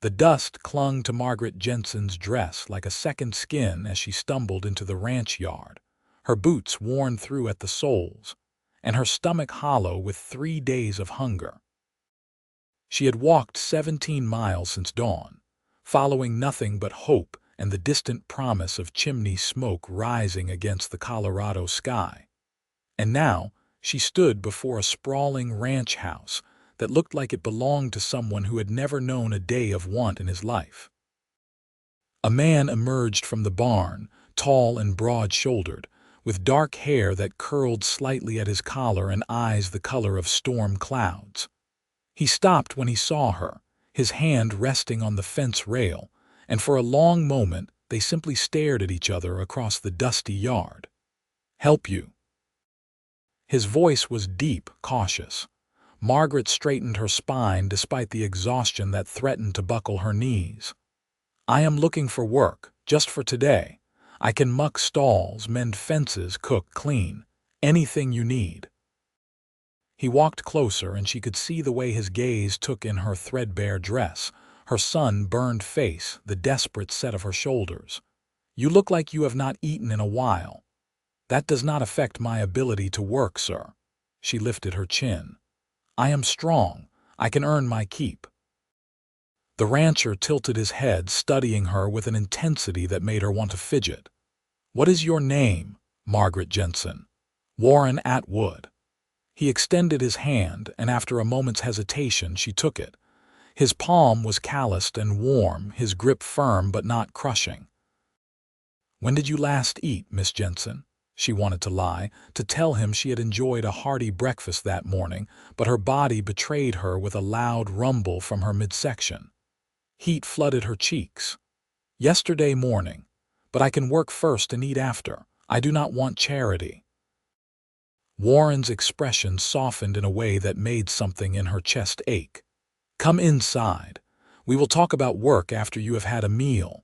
The dust clung to Margaret Jensen's dress like a second skin as she stumbled into the ranch yard, her boots worn through at the soles, and her stomach hollow with 3 days of hunger. She had walked 17 miles since dawn, following nothing but hope and the distant promise of chimney smoke rising against the Colorado sky. And now she stood before a sprawling ranch house that looked like it belonged to someone who had never known a day of want in his life. A man emerged from the barn, tall and broad-shouldered, with dark hair that curled slightly at his collar and eyes the color of storm clouds. He stopped when he saw her, his hand resting on the fence rail, and for a long moment they simply stared at each other across the dusty yard. "Help you?" His voice was deep, cautious. Margaret straightened her spine despite the exhaustion that threatened to buckle her knees. "I am looking for work, just for today. I can muck stalls, mend fences, cook, clean. Anything you need." He walked closer and she could see the way his gaze took in her threadbare dress, her sun-burned face, the desperate set of her shoulders. "You look like you have not eaten in a while." "That does not affect my ability to work, sir." She lifted her chin. "I am strong. I can earn my keep." The rancher tilted his head, studying her with an intensity that made her want to fidget. "What is your name?" "Margaret Jensen." "Warren Atwood." He extended his hand, and after a moment's hesitation she took it. His palm was calloused and warm, his grip firm but not crushing. "When did you last eat, Miss Jensen?" She wanted to lie, to tell him she had enjoyed a hearty breakfast that morning, but her body betrayed her with a loud rumble from her midsection. Heat flooded her cheeks. "Yesterday morning. But I can work first and eat after. I do not want charity." Warren's expression softened in a way that made something in her chest ache. "Come inside. We will talk about work after you have had a meal.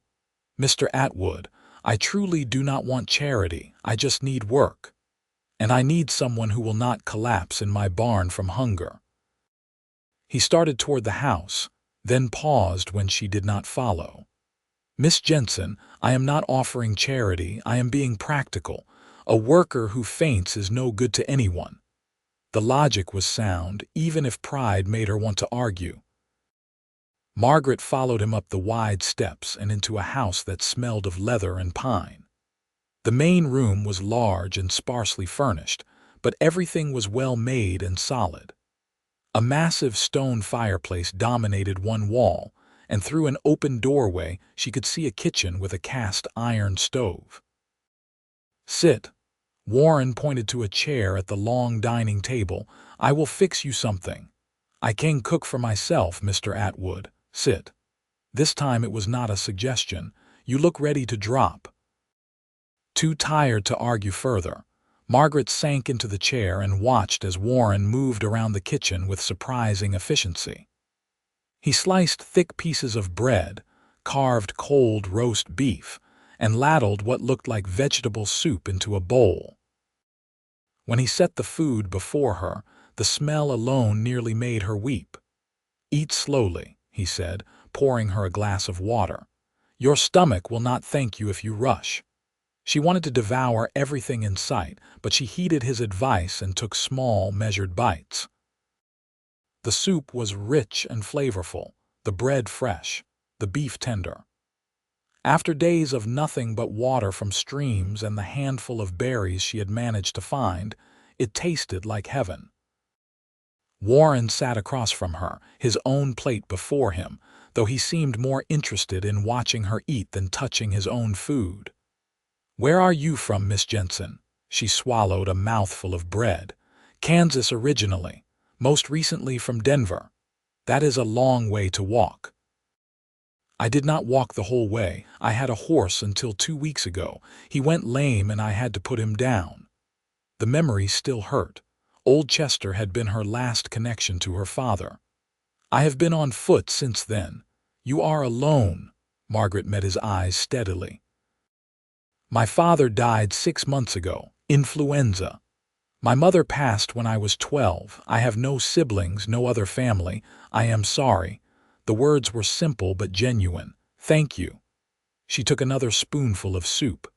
Mr. Atwood, I truly do not want charity, I just need work. And I need someone who will not collapse in my barn from hunger." He started toward the house, then paused when she did not follow. "Miss Jensen, I am not offering charity, I am being practical. A worker who faints is no good to anyone." The logic was sound, even if pride made her want to argue. Margaret followed him up the wide steps and into a house that smelled of leather and pine. The main room was large and sparsely furnished, but everything was well made and solid. A massive stone fireplace dominated one wall, and through an open doorway she could see a kitchen with a cast iron stove. "Sit." Warren pointed to a chair at the long dining table. "I will fix you something." "I can cook for myself, Mr. Atwood. Sit." This time it was not a suggestion. "You look ready to drop." Too tired to argue further, Margaret sank into the chair and watched as Warren moved around the kitchen with surprising efficiency. He sliced thick pieces of bread, carved cold roast beef, and ladled what looked like vegetable soup into a bowl. When he set the food before her, the smell alone nearly made her weep. "Eat slowly," he said, pouring her a glass of water. "Your stomach will not thank you if you rush." She wanted to devour everything in sight, but she heeded his advice and took small, measured bites. The soup was rich and flavorful, the bread fresh, the beef tender. After days of nothing but water from streams and the handful of berries she had managed to find, it tasted like heaven. Warren sat across from her, his own plate before him, though he seemed more interested in watching her eat than touching his own food. "Where are you from, Miss Jensen?" She swallowed a mouthful of bread. "Kansas originally, most recently from Denver." "That is a long way to walk." "I did not walk the whole way. I had a horse until 2 weeks ago. He went lame and I had to put him down." The memory still hurt. Old Chester had been her last connection to her father. "I have been on foot since then." "You are alone." Margaret met his eyes steadily. "My father died 6 months ago, influenza. My mother passed when I was 12. I have no siblings, no other family. I am sorry." The words were simple but genuine. "Thank you." She took another spoonful of soup.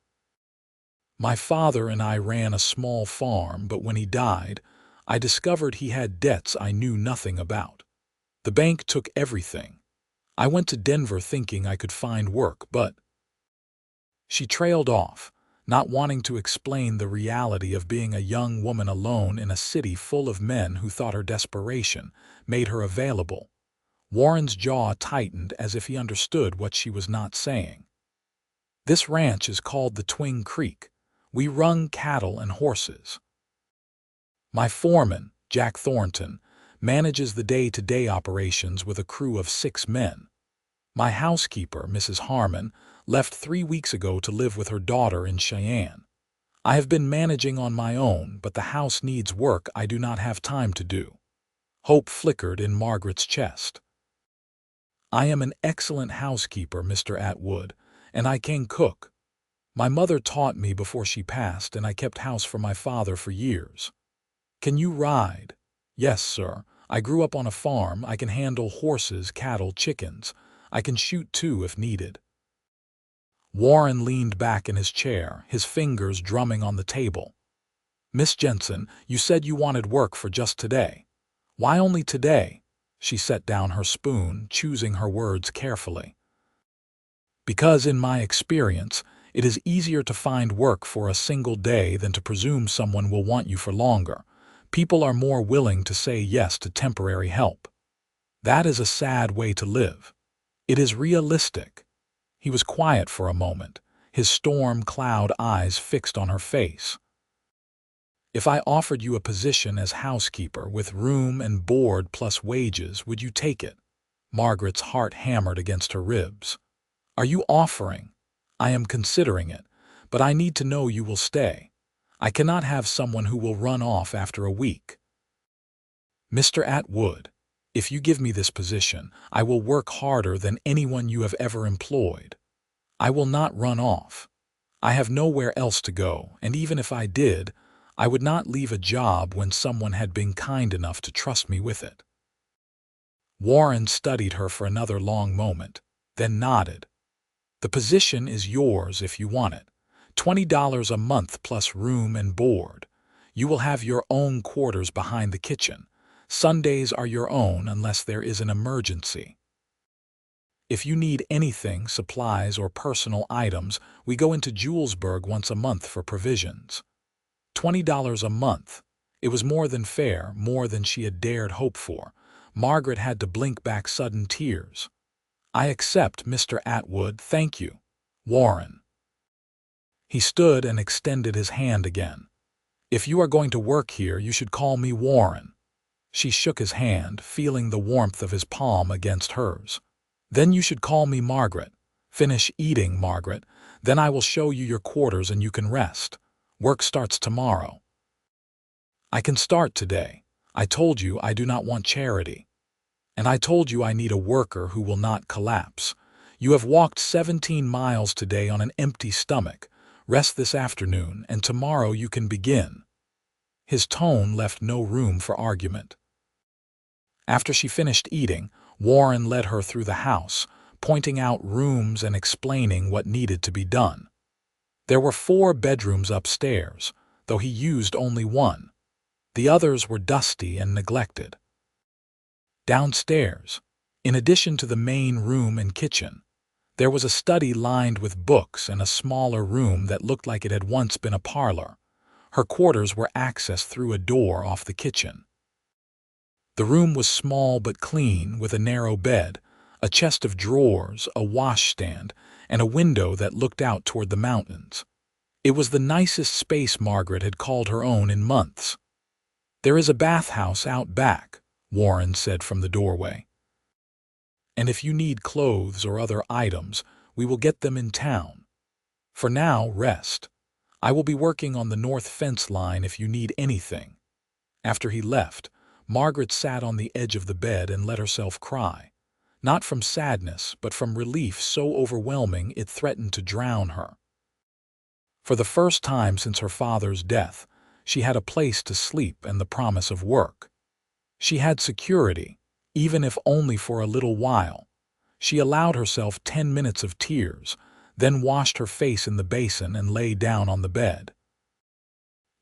"My father and I ran a small farm, but when he died, I discovered he had debts I knew nothing about. The bank took everything. I went to Denver thinking I could find work, but—" She trailed off, not wanting to explain the reality of being a young woman alone in a city full of men who thought her desperation made her available. Warren's jaw tightened as if he understood what she was not saying. "This ranch is called the Twin Creek. We run cattle and horses. My foreman, Jack Thornton, manages the day-to-day operations with a crew of 6 men. My housekeeper, Mrs. Harmon, left 3 weeks ago to live with her daughter in Cheyenne. I have been managing on my own, but the house needs work I do not have time to do." Hope flickered in Margaret's chest. "I am an excellent housekeeper, Mr. Atwood, and I can cook. My mother taught me before she passed, and I kept house for my father for years." "Can you ride?" "Yes, sir. I grew up on a farm. I can handle horses, cattle, chickens. I can shoot too if needed." Warren leaned back in his chair, his fingers drumming on the table. "Miss Jensen, you said you wanted work for just today. Why only today?" She set down her spoon, choosing her words carefully. "Because in my experience, it is easier to find work for a single day than to presume someone will want you for longer. People are more willing to say yes to temporary help. That is a sad way to live. It is realistic." He was quiet for a moment, his storm cloud eyes fixed on her face. "If I offered you a position as housekeeper with room and board plus wages, would you take it?" Margaret's heart hammered against her ribs. "Are you offering?" "I am considering it, but I need to know you will stay. I cannot have someone who will run off after a week." "Mr. Atwood, if you give me this position, I will work harder than anyone you have ever employed. I will not run off. I have nowhere else to go, and even if I did, I would not leave a job when someone had been kind enough to trust me with it." Warren studied her for another long moment, then nodded. "The position is yours if you want it. $20 a month plus room and board. You will have your own quarters behind the kitchen. Sundays are your own unless there is an emergency. If you need anything, supplies or personal items, we go into Julesburg once a month for provisions." $20 a month. It was more than fair, more than she had dared hope for. Margaret had to blink back sudden tears. "I accept, Mr. Atwood, thank you. Warren." He stood and extended his hand again. "If you are going to work here, you should call me Warren." She shook his hand, feeling the warmth of his palm against hers. "Then you should call me Margaret. Finish eating, Margaret. Then I will show you your quarters and you can rest. Work starts tomorrow." "I can start today. I told you I do not want charity. And I told you I need a worker who will not collapse. You have walked 17 miles today on an empty stomach. Rest this afternoon, and tomorrow you can begin." His tone left no room for argument. After she finished eating, Warren led her through the house, pointing out rooms and explaining what needed to be done. There were 4 bedrooms upstairs, though he used only one. The others were dusty and neglected. Downstairs, in addition to the main room and kitchen, there was a study lined with books and a smaller room that looked like it had once been a parlor. Her quarters were accessed through a door off the kitchen. The room was small but clean, with a narrow bed, a chest of drawers, a washstand, and a window that looked out toward the mountains. It was the nicest space Margaret had called her own in months. "There is a bathhouse out back," Warren said from the doorway. "And if you need clothes or other items, we will get them in town. For now, rest. I will be working on the north fence line if you need anything." After he left, Margaret sat on the edge of the bed and let herself cry, not from sadness, but from relief so overwhelming it threatened to drown her. For the first time since her father's death, she had a place to sleep and the promise of work. She had security, even if only for a little while. She allowed herself 10 minutes of tears, then washed her face in the basin and lay down on the bed.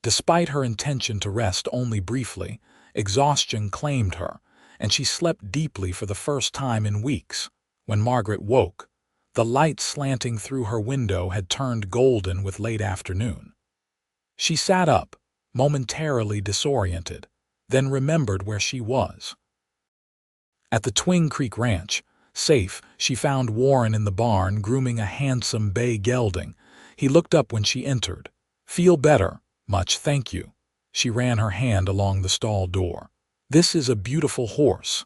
Despite her intention to rest only briefly, exhaustion claimed her, and she slept deeply for the first time in weeks. When Margaret woke, the light slanting through her window had turned golden with late afternoon. She sat up, momentarily disoriented, then remembered where she was. At the Twin Creek Ranch, safe, she found Warren in the barn grooming a handsome bay gelding. He looked up when she entered. "Feel better? Much, thank you." She ran her hand along the stall door. "This is a beautiful horse."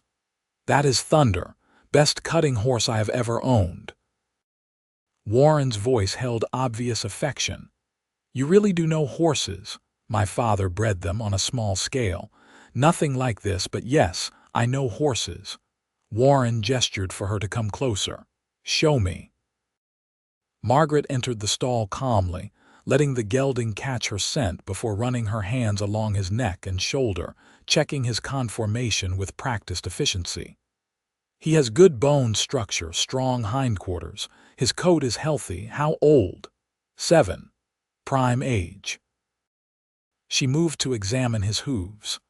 "That is Thunder, best cutting horse I have ever owned." Warren's voice held obvious affection. "You really do know horses?" "My father bred them on a small scale. Nothing like this, but yes, I know horses." Warren gestured for her to come closer. "Show me." Margaret entered the stall calmly, letting the gelding catch her scent before running her hands along his neck and shoulder, checking his conformation with practiced efficiency. "He has good bone structure, strong hindquarters. His coat is healthy. How old?" 7. Prime age. She moved to examine his hooves.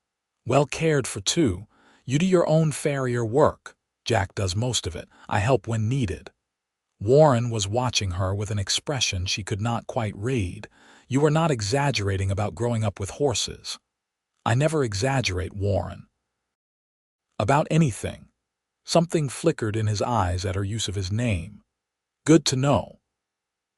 "Well cared for too. You do your own farrier work." "Jack does most of it. I help when needed." Warren was watching her with an expression she could not quite read. "You are not exaggerating about growing up with horses." "I never exaggerate, Warren." "About anything." Something flickered in his eyes at her use of his name. "Good to know."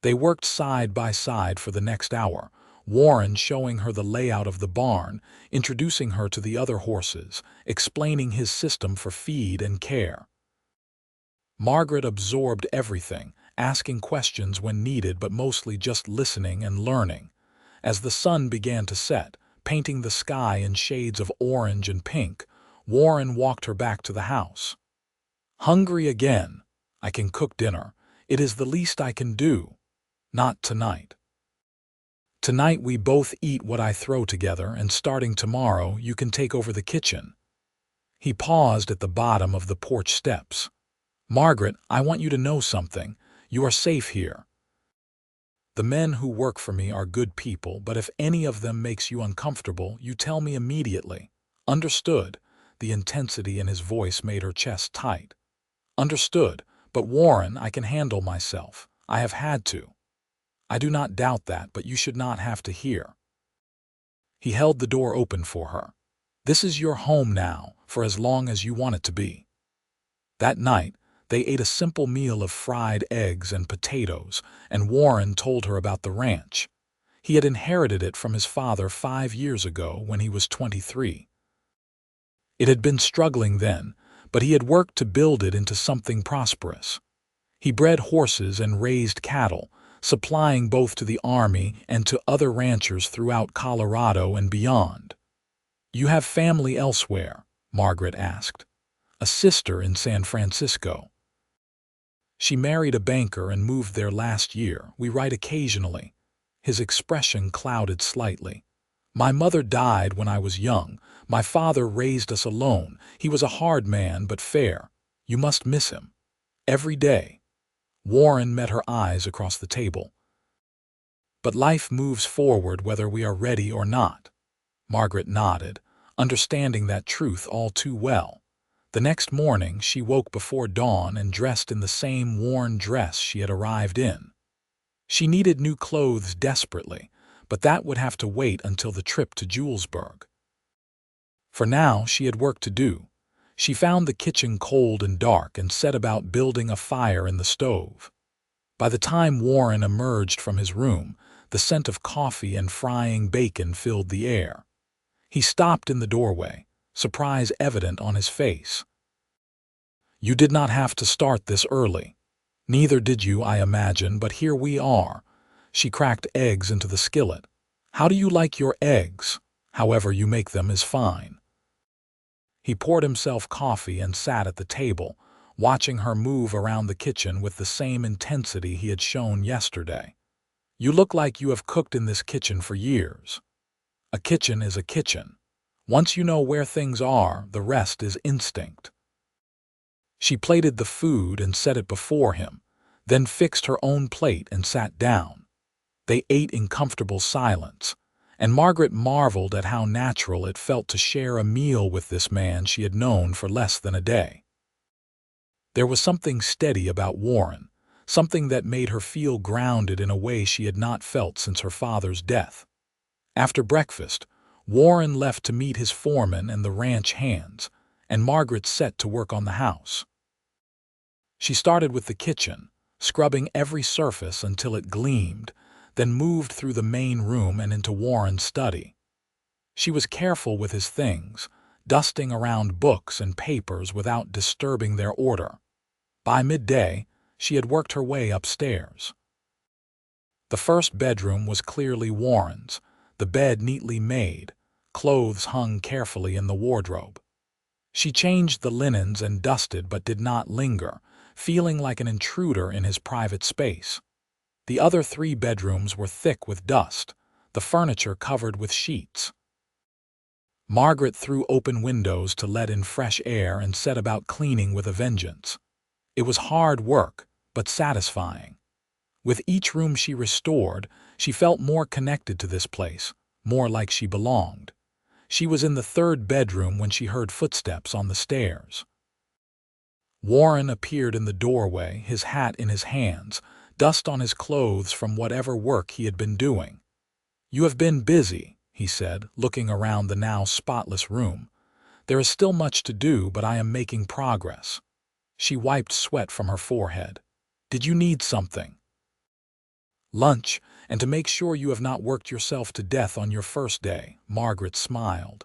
They worked side by side for the next hour, Warren showing her the layout of the barn, introducing her to the other horses, explaining his system for feed and care. Margaret absorbed everything, asking questions when needed but mostly just listening and learning. As the sun began to set, painting the sky in shades of orange and pink, Warren walked her back to the house. "Hungry again? I can cook dinner. It is the least I can do." "Not tonight." "Tonight we both eat what I throw together, and starting tomorrow you can take over the kitchen." He paused at the bottom of the porch steps. "Margaret, I want you to know something. You are safe here. The men who work for me are good people, but if any of them makes you uncomfortable, you tell me immediately." "Understood." The intensity in his voice made her chest tight. "Understood. But Warren, I can handle myself. I have had to." "I do not doubt that, but you should not have to hear." He held the door open for her. "This is your home now, for as long as you want it to be." That night, they ate a simple meal of fried eggs and potatoes, and Warren told her about the ranch. He had inherited it from his father 5 years ago when he was 23. It had been struggling then, but he had worked to build it into something prosperous. He bred horses and raised cattle, supplying both to the Army and to other ranchers throughout Colorado and beyond. "You have family elsewhere?" Margaret asked. "A sister in San Francisco. She married a banker and moved there last year. We write occasionally." His expression clouded slightly. "My mother died when I was young. My father raised us alone. He was a hard man, but fair. You must miss him. Every day." Warren met her eyes across the table. "But life moves forward whether we are ready or not." Margaret nodded, understanding that truth all too well. The next morning she woke before dawn and dressed in the same worn dress she had arrived in. She needed new clothes desperately, but that would have to wait until the trip to Julesburg. For now she had work to do. She found the kitchen cold and dark and set about building a fire in the stove. By the time Warren emerged from his room, the scent of coffee and frying bacon filled the air. He stopped in the doorway, surprise evident on his face. "You did not have to start this early." "Neither did you, I imagine, but here we are." She cracked eggs into the skillet. "How do you like your eggs?" "However you make them is fine." He poured himself coffee and sat at the table, watching her move around the kitchen with the same intensity he had shown yesterday. "You look like you have cooked in this kitchen for years." "A kitchen is a kitchen. Once you know where things are, the rest is instinct." She plated the food and set it before him, then fixed her own plate and sat down. They ate in comfortable silence, and Margaret marveled at how natural it felt to share a meal with this man she had known for less than a day. There was something steady about Warren, something that made her feel grounded in a way she had not felt since her father's death. After breakfast, Warren left to meet his foreman and the ranch hands, and Margaret set to work on the house. She started with the kitchen, scrubbing every surface until it gleamed, then moved through the main room and into Warren's study. She was careful with his things, dusting around books and papers without disturbing their order. By midday, she had worked her way upstairs. The first bedroom was clearly Warren's, the bed neatly made, clothes hung carefully in the wardrobe. She changed the linens and dusted but did not linger, feeling like an intruder in his private space. The other 3 bedrooms were thick with dust, the furniture covered with sheets. Margaret threw open windows to let in fresh air and set about cleaning with a vengeance. It was hard work, but satisfying. With each room she restored, she felt more connected to this place, more like she belonged. She was in the 3rd bedroom when she heard footsteps on the stairs. Warren appeared in the doorway, his hat in his hands, dust on his clothes from whatever work he had been doing. "You have been busy," he said, looking around the now spotless room. "There is still much to do, but I am making progress." She wiped sweat from her forehead. "Did you need something?" "Lunch, and to make sure you have not worked yourself to death on your first day," Margaret smiled.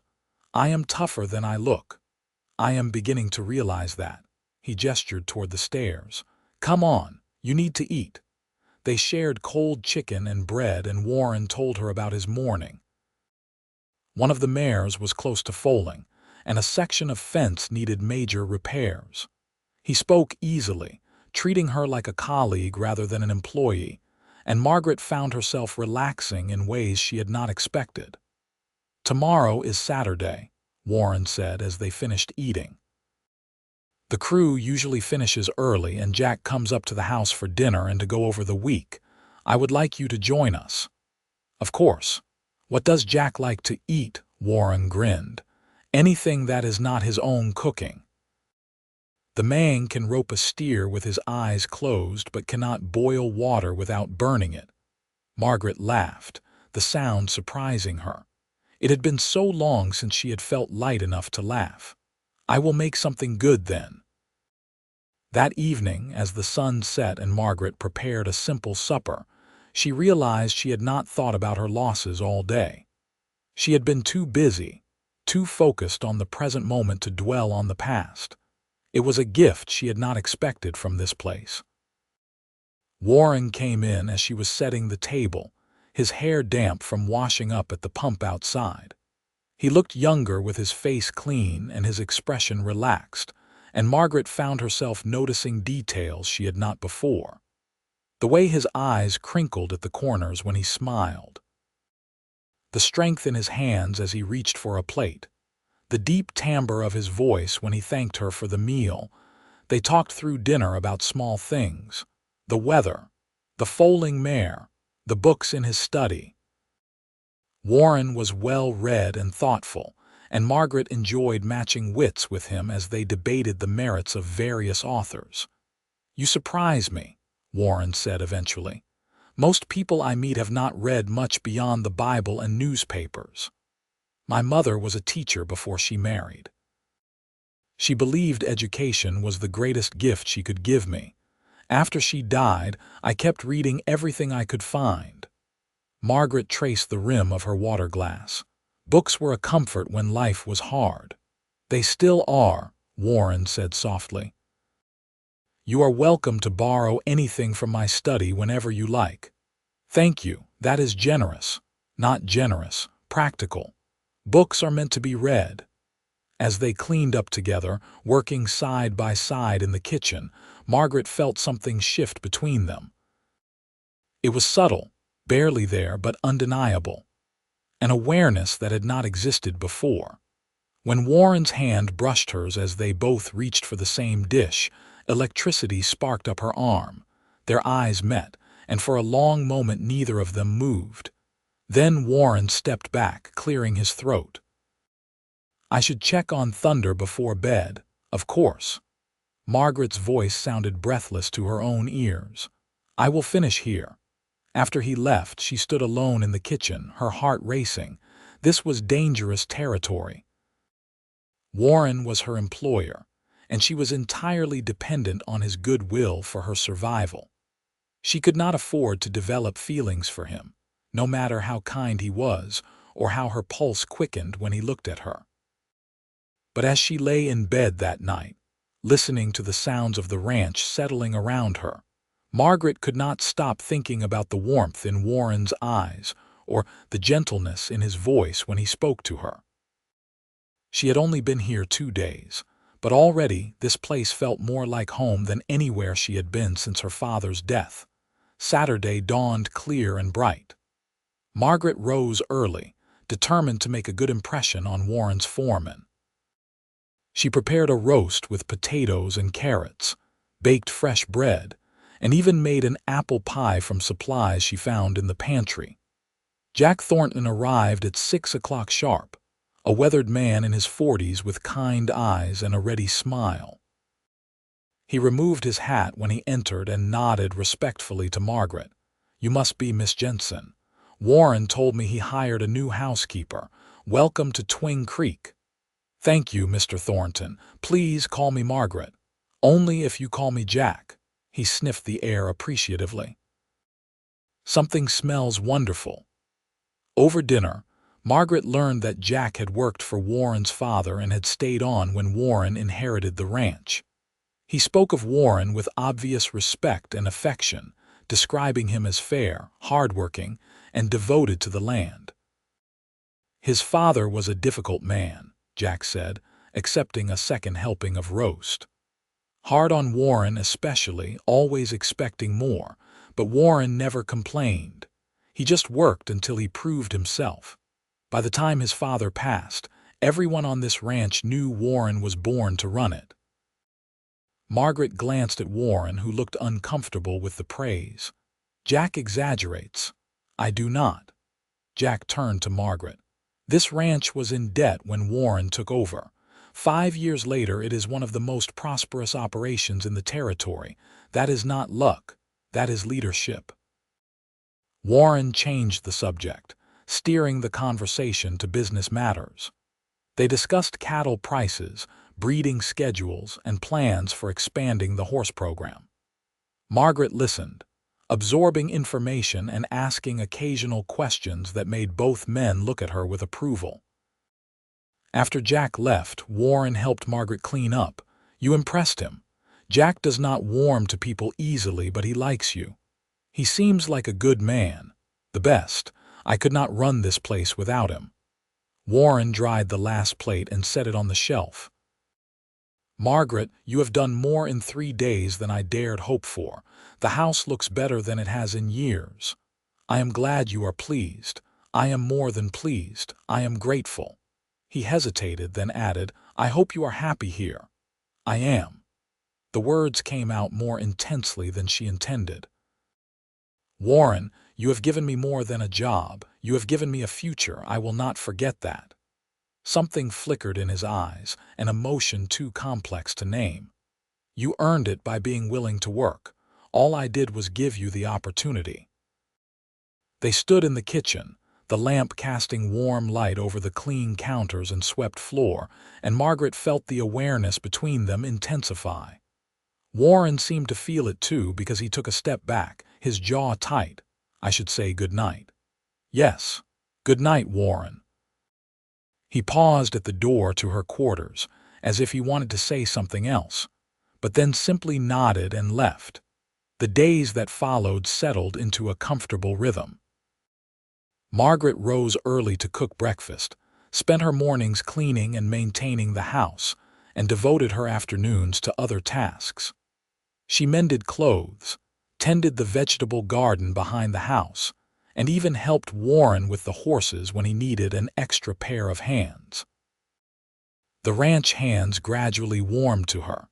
"I am tougher than I look. I am beginning to realize that." He gestured toward the stairs. "Come on, you need to eat." They shared cold chicken and bread, and Warren told her about his morning. One of the mares was close to foaling, and a section of fence needed major repairs. He spoke easily, treating her like a colleague rather than an employee, and Margaret found herself relaxing in ways she had not expected. "Tomorrow is Saturday," Warren said as they finished eating. "The crew usually finishes early, and Jack comes up to the house for dinner and to go over the week. I would like you to join us." "Of course. What does Jack like to eat?" Warren grinned. "Anything that is not his own cooking." "The man can rope a steer with his eyes closed but cannot boil water without burning it." Margaret laughed, the sound surprising her. It had been so long since she had felt light enough to laugh. "I will make something good then." That evening, as the sun set and Margaret prepared a simple supper, she realized she had not thought about her losses all day. She had been too busy, too focused on the present moment to dwell on the past. It was a gift she had not expected from this place. Warren came in as she was setting the table, his hair damp from washing up at the pump outside. He looked younger with his face clean and his expression relaxed, and Margaret found herself noticing details she had not before. The way his eyes crinkled at the corners when he smiled. The strength in his hands as he reached for a plate. The deep timbre of his voice when he thanked her for the meal. They talked through dinner about small things. The weather, the foaling mare, the books in his study. Warren was well-read and thoughtful, and Margaret enjoyed matching wits with him as they debated the merits of various authors. "You surprise me," Warren said eventually. "Most people I meet have not read much beyond the Bible and newspapers. My mother was a teacher before she married. She believed education was the greatest gift she could give me. After she died, I kept reading everything I could find." Margaret traced the rim of her water glass. "Books were a comfort when life was hard." "They still are," Warren said softly. "You are welcome to borrow anything from my study whenever you like." "Thank you, that is generous." "Not generous, practical. Books are meant to be read." As they cleaned up together, working side by side in the kitchen, Margaret felt something shift between them. It was subtle, barely there but undeniable. An awareness that had not existed before. When Warren's hand brushed hers as they both reached for the same dish, electricity sparked up her arm. Their eyes met, and for a long moment neither of them moved. Then Warren stepped back, clearing his throat. "I should check on Thunder before bed, of course." Margaret's voice sounded breathless to her own ears. "I will finish here." After he left, she stood alone in the kitchen, her heart racing. This was dangerous territory. Warren was her employer, and she was entirely dependent on his goodwill for her survival. She could not afford to develop feelings for him, no matter how kind he was or how her pulse quickened when he looked at her. But as she lay in bed that night, listening to the sounds of the ranch settling around her, Margaret could not stop thinking about the warmth in Warren's eyes or the gentleness in his voice when he spoke to her. She had only been here 2 days, but already this place felt more like home than anywhere she had been since her father's death. Saturday dawned clear and bright. Margaret rose early, determined to make a good impression on Warren's foreman. She prepared a roast with potatoes and carrots, baked fresh bread, and even made an apple pie from supplies she found in the pantry. Jack Thornton arrived at 6 o'clock sharp, a weathered man in his 40s with kind eyes and a ready smile. He removed his hat when he entered and nodded respectfully to Margaret. "You must be Miss Jensen. Warren told me he hired a new housekeeper. Welcome to Twin Creek." "Thank you, Mr. Thornton. Please call me Margaret. Only if you call me Jack." He sniffed the air appreciatively. "Something smells wonderful." Over dinner, Margaret learned that Jack had worked for Warren's father and had stayed on when Warren inherited the ranch. He spoke of Warren with obvious respect and affection, describing him as fair, hardworking, and devoted to the land. "His father was a difficult man," Jack said, accepting a second helping of roast. "Hard on Warren especially, always expecting more, but Warren never complained. He just worked until he proved himself. By the time his father passed, everyone on this ranch knew Warren was born to run it." Margaret glanced at Warren, who looked uncomfortable with the praise. "Jack exaggerates." "I do not." Jack turned to Margaret. "This ranch was in debt when Warren took over. 5 years later, it is one of the most prosperous operations in the territory. That is not luck. That is leadership." Warren changed the subject, steering the conversation to business matters. They discussed cattle prices, breeding schedules, and plans for expanding the horse program. Margaret listened, absorbing information and asking occasional questions that made both men look at her with approval. After Jack left, Warren helped Margaret clean up. "You impressed him. Jack does not warm to people easily, but he likes you. He seems like a good man. The best. I could not run this place without him." Warren dried the last plate and set it on the shelf. "Margaret, you have done more in 3 days than I dared hope for. The house looks better than it has in years. I am glad you are pleased. I am more than pleased. I am grateful." He hesitated, then added, "I hope you are happy here." "I am." The words came out more intensely than she intended. "Warren, you have given me more than a job. You have given me a future. I will not forget that." Something flickered in his eyes, an emotion too complex to name. "You earned it by being willing to work. All I did was give you the opportunity." They stood in the kitchen, the lamp casting warm light over the clean counters and swept floor, and Margaret felt the awareness between them intensify. Warren seemed to feel it too, because he took a step back, his jaw tight. "I should say good night." "Yes. Good night, Warren." He paused at the door to her quarters, as if he wanted to say something else, but then simply nodded and left. The days that followed settled into a comfortable rhythm. Margaret rose early to cook breakfast, spent her mornings cleaning and maintaining the house, and devoted her afternoons to other tasks. She mended clothes, tended the vegetable garden behind the house, and even helped Warren with the horses when he needed an extra pair of hands. The ranch hands gradually warmed to her.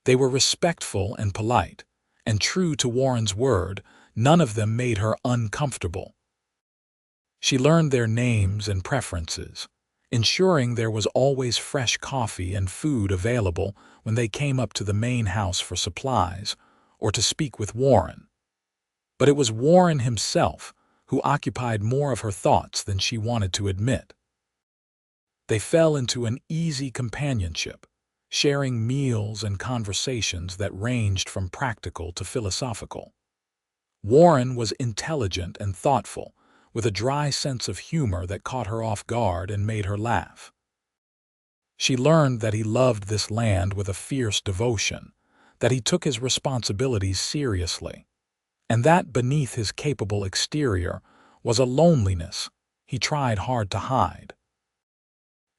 They were respectful and polite, and true to Warren's word, none of them made her uncomfortable. She learned their names and preferences, ensuring there was always fresh coffee and food available when they came up to the main house for supplies or to speak with Warren. But it was Warren himself who occupied more of her thoughts than she wanted to admit. They fell into an easy companionship, sharing meals and conversations that ranged from practical to philosophical. Warren was intelligent and thoughtful, with a dry sense of humor that caught her off guard and made her laugh. She learned that he loved this land with a fierce devotion, that he took his responsibilities seriously, and that beneath his capable exterior was a loneliness he tried hard to hide.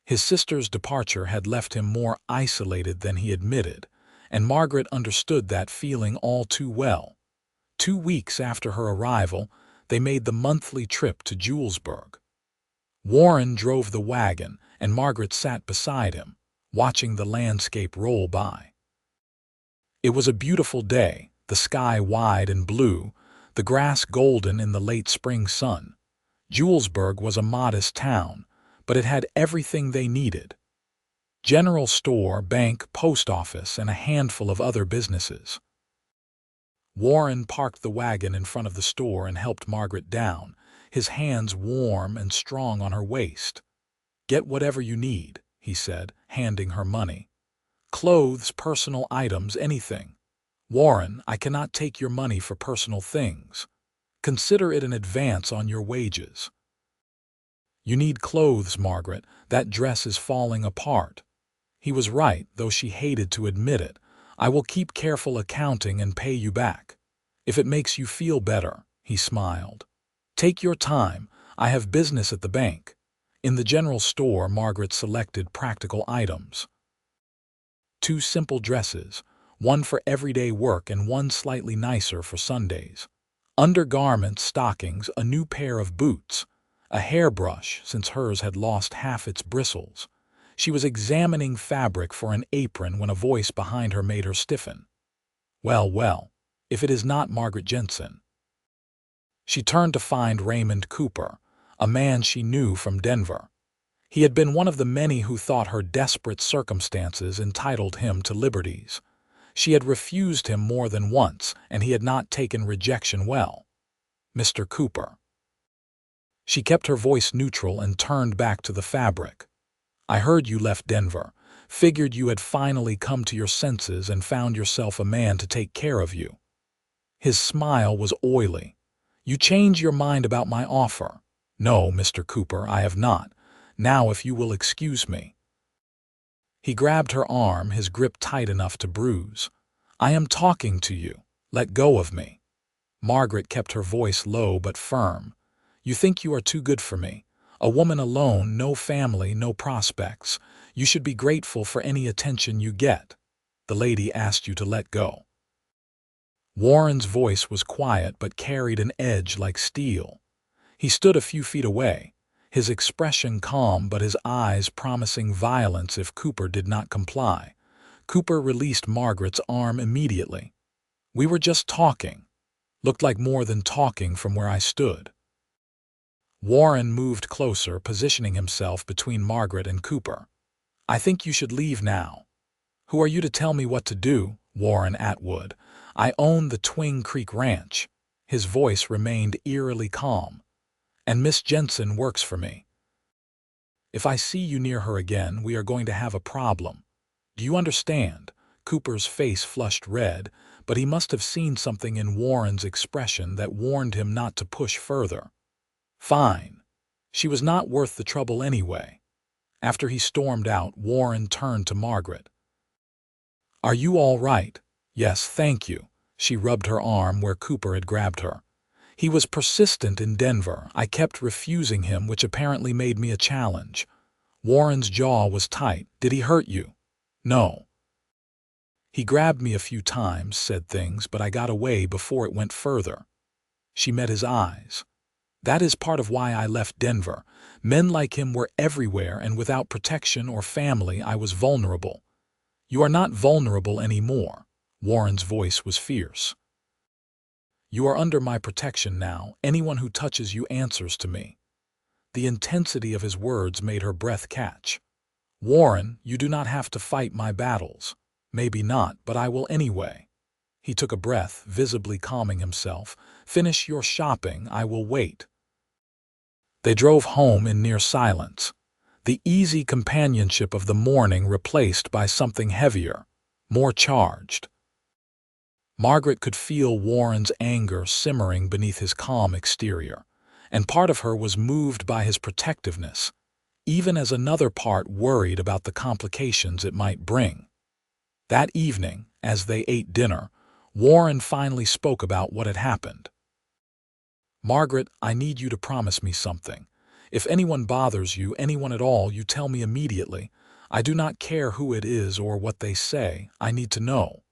His sister's departure had left him more isolated than he admitted, and Margaret understood that feeling all too well. 2 weeks after her arrival, they made the monthly trip to Julesburg. Warren drove the wagon, and Margaret sat beside him, watching the landscape roll by. It was a beautiful day, the sky wide and blue, the grass golden in the late spring sun. Julesburg was a modest town, but it had everything they needed: general store, bank, post office, and a handful of other businesses. Warren parked the wagon in front of the store and helped Margaret down, his hands warm and strong on her waist. "Get whatever you need," he said, handing her money. "Clothes, personal items, anything. Warren, I cannot take your money for personal things. Consider it an advance on your wages." "You need clothes, Margaret. That dress is falling apart." He was right, though she hated to admit it. "I will keep careful accounting and pay you back. If it makes you feel better," he smiled. "Take your time. I have business at the bank." In the general store, Margaret selected practical items. 2 simple dresses, one for everyday work and one slightly nicer for Sundays. Undergarments, stockings, a new pair of boots, a hairbrush since hers had lost half its bristles. She was examining fabric for an apron when a voice behind her made her stiffen. Well, well, if it is not Margaret Jensen. She turned to find Raymond Cooper, a man she knew from Denver. He had been one of the many who thought her desperate circumstances entitled him to liberties. She had refused him more than once, and he had not taken rejection well. "Mr. Cooper." She kept her voice neutral and turned back to the fabric. "I heard you left Denver. Figured you had finally come to your senses and found yourself a man to take care of you." His smile was oily. "You change your mind about my offer." "No, Mr. Cooper, I have not. Now, if you will excuse me." He grabbed her arm, his grip tight enough to bruise. "I am talking to you. Let go of me." Margaret kept her voice low but firm. "You think you are too good for me. A woman alone, no family, no prospects. You should be grateful for any attention you get. The lady asked you to let go." Warren's voice was quiet but carried an edge like steel. He stood a few feet away, his expression calm but his eyes promising violence if Cooper did not comply. Cooper released Margaret's arm immediately. "We were just talking." Looked like more than talking from where I stood. Warren moved closer, positioning himself between Margaret and Cooper. "I think you should leave now." "Who are you to tell me what to do?" "Warren Atwood. I own the Twing Creek Ranch." His voice remained eerily calm. "And Miss Jensen works for me. If I see you near her again, we are going to have a problem. Do you understand?" Cooper's face flushed red, but he must have seen something in Warren's expression that warned him not to push further. "Fine." She was not worth the trouble anyway. After he stormed out, Warren turned to Margaret. "Are you all right?" "Yes, thank you." She rubbed her arm where Cooper had grabbed her. "He was persistent in Denver. I kept refusing him, which apparently made me a challenge." Warren's jaw was tight. "Did he hurt you?" "No. He grabbed me a few times, said things, but I got away before it went further." She met his eyes. That is part of why I left Denver. Men like him were everywhere, and without protection or family, I was vulnerable. You are not vulnerable anymore. Warren's voice was fierce. You are under my protection now. Anyone who touches you answers to me. The intensity of his words made her breath catch. Warren, you do not have to fight my battles. Maybe not, but I will anyway. He took a breath, visibly calming himself. Finish your shopping, I will wait. They drove home in near silence, the easy companionship of the morning replaced by something heavier, more charged. Margaret could feel Warren's anger simmering beneath his calm exterior, and part of her was moved by his protectiveness, even as another part worried about the complications it might bring. That evening, as they ate dinner, Warren finally spoke about what had happened. Margaret, I need you to promise me something. If anyone bothers you, anyone at all, you tell me immediately. I do not care who it is or what they say. I need to know.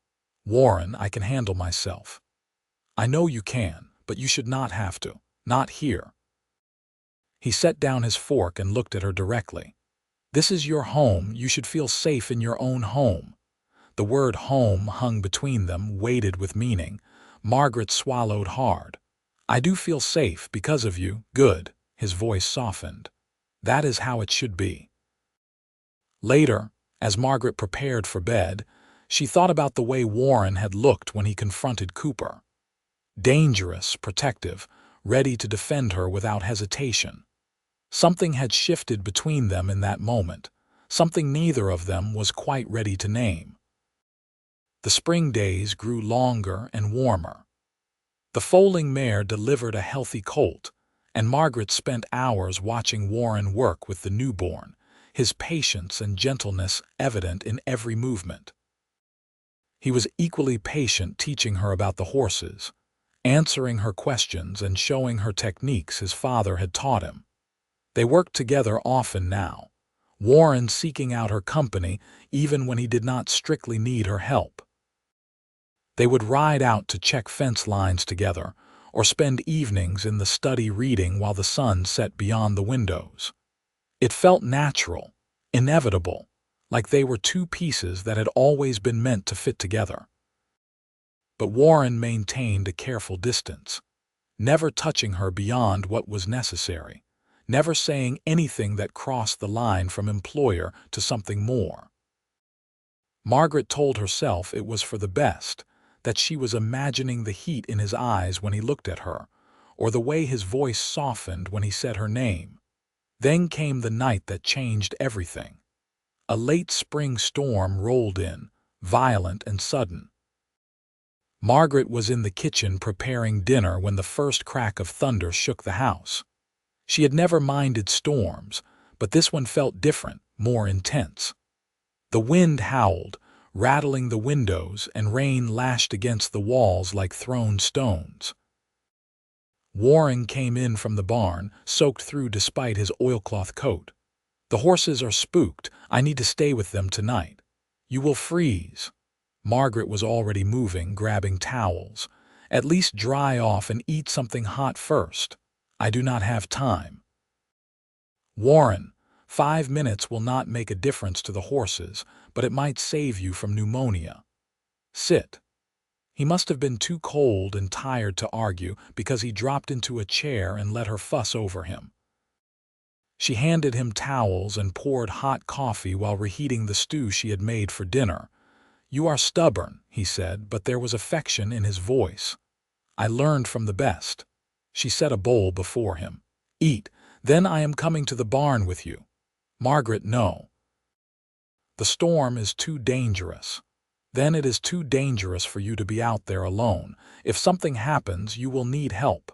Warren, I can handle myself. I know you can, but you should not have to. Not here. He set down his fork and looked at her directly. This is your home. You should feel safe in your own home. The word home hung between them, weighted with meaning. Margaret swallowed hard. I do feel safe because of you. Good. His voice softened. That is how it should be. Later, as Margaret prepared for bed, she thought about the way Warren had looked when he confronted Cooper. Dangerous, protective, ready to defend her without hesitation. Something had shifted between them in that moment, something neither of them was quite ready to name. The spring days grew longer and warmer. The foaling mare delivered a healthy colt, and Margaret spent hours watching Warren work with the newborn, his patience and gentleness evident in every movement. He was equally patient, teaching her about the horses, answering her questions and showing her techniques his father had taught him. They worked together often now, Warren seeking out her company even when he did not strictly need her help. They would ride out to check fence lines together, or spend evenings in the study reading while the sun set beyond the windows. It felt natural, inevitable, like they were two pieces that had always been meant to fit together. But Warren maintained a careful distance, never touching her beyond what was necessary, never saying anything that crossed the line from employer to something more. Margaret told herself it was for the best, that she was imagining the heat in his eyes when he looked at her, or the way his voice softened when he said her name. Then came the night that changed everything. A late spring storm rolled in, violent and sudden. Margaret was in the kitchen preparing dinner when the first crack of thunder shook the house. She had never minded storms, but this one felt different, more intense. The wind howled, rattling the windows, and rain lashed against the walls like thrown stones. Warren came in from the barn, soaked through despite his oilcloth coat. The horses are spooked. I need to stay with them tonight. You will freeze. Margaret was already moving, grabbing towels. At least dry off and eat something hot first. I do not have time. Warren, 5 minutes will not make a difference to the horses, but it might save you from pneumonia. Sit. He must have been too cold and tired to argue because he dropped into a chair and let her fuss over him. She handed him towels and poured hot coffee while reheating the stew she had made for dinner. You are stubborn, he said, but there was affection in his voice. I learned from the best. She set a bowl before him. Eat, then I am coming to the barn with you. Margaret, no. The storm is too dangerous. Then it is too dangerous for you to be out there alone. If something happens, you will need help.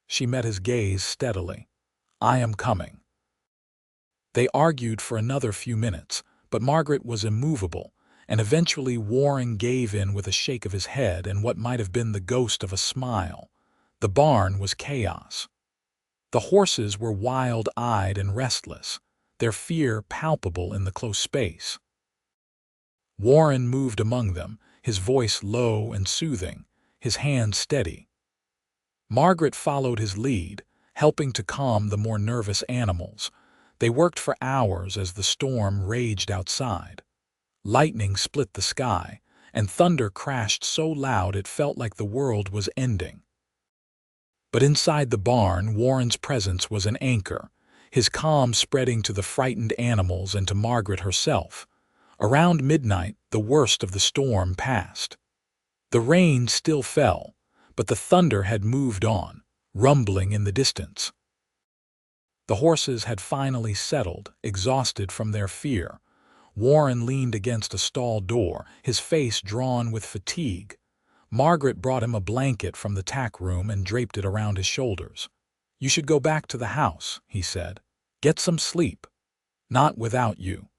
She met his gaze steadily. I am coming. They argued for another few minutes, but Margaret was immovable, and eventually Warren gave in with a shake of his head and what might have been the ghost of a smile. The barn was chaos. The horses were wild-eyed and restless, their fear palpable in the close space. Warren moved among them, his voice low and soothing, his hand steady. Margaret followed his lead, helping to calm the more nervous animals. They worked for hours as the storm raged outside. Lightning split the sky, and thunder crashed so loud it felt like the world was ending. But inside the barn, Warren's presence was an anchor, his calm spreading to the frightened animals and to Margaret herself. Around midnight, the worst of the storm passed. The rain still fell, but the thunder had moved on, rumbling in the distance. The horses had finally settled, exhausted from their fear. Warren leaned against a stall door, his face drawn with fatigue. Margaret brought him a blanket from the tack room and draped it around his shoulders. "You should go back to the house," he said. "Get some sleep. Not without you."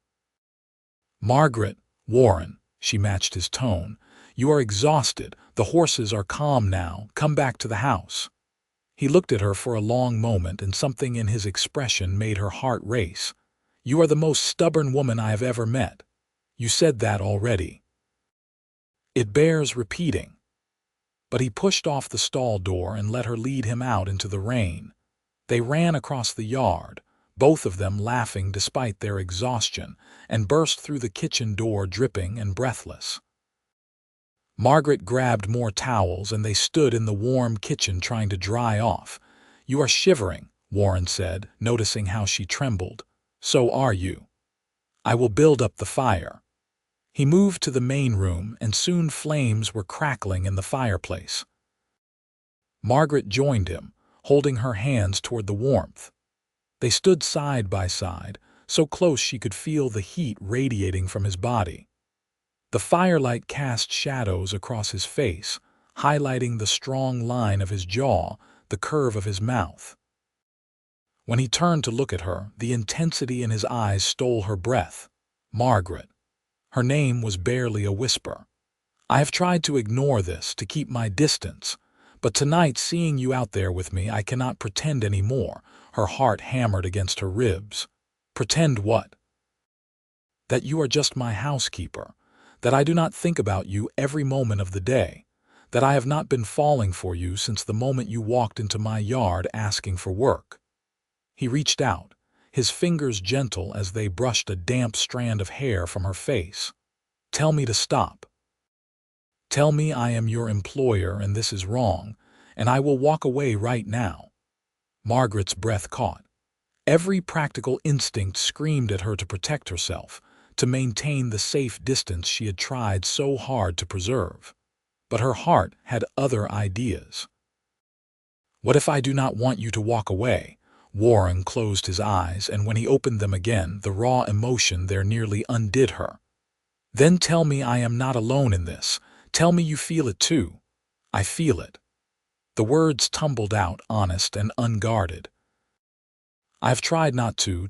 "Margaret, Warren," she matched his tone. "You are exhausted. The horses are calm now. Come back to the house." He looked at her for a long moment, and something in his expression made her heart race. "You are the most stubborn woman I have ever met. You said that already." It bears repeating. But he pushed off the stall door and let her lead him out into the rain. They ran across the yard, both of them laughing despite their exhaustion, and burst through the kitchen door dripping and breathless. Margaret grabbed more towels and they stood in the warm kitchen trying to dry off. "You are shivering," Warren said, noticing how she trembled. "So are you. I will build up the fire." He moved to the main room, and soon flames were crackling in the fireplace. Margaret joined him, holding her hands toward the warmth. They stood side by side, so close she could feel the heat radiating from his body. The firelight cast shadows across his face, highlighting the strong line of his jaw, the curve of his mouth. When he turned to look at her, the intensity in his eyes stole her breath. "Margaret." Her name was barely a whisper. "I have tried to ignore this, to keep my distance, but tonight, seeing you out there with me, I cannot pretend any more." Her heart hammered against her ribs. "Pretend what?" "That you are just my housekeeper, that I do not think about you every moment of the day, that I have not been falling for you since the moment you walked into my yard asking for work." He reached out, his fingers gentle as they brushed a damp strand of hair from her face. "Tell me to stop. Tell me I am your employer and this is wrong, and I will walk away right now." Margaret's breath caught. Every practical instinct screamed at her to protect herself, to maintain the safe distance she had tried so hard to preserve. But her heart had other ideas. "What if I do not want you to walk away?" Warren closed his eyes, and when he opened them again, the raw emotion there nearly undid her. "Then tell me I am not alone in this. Tell me you feel it too." "I feel it." The words tumbled out, honest and unguarded. "I've tried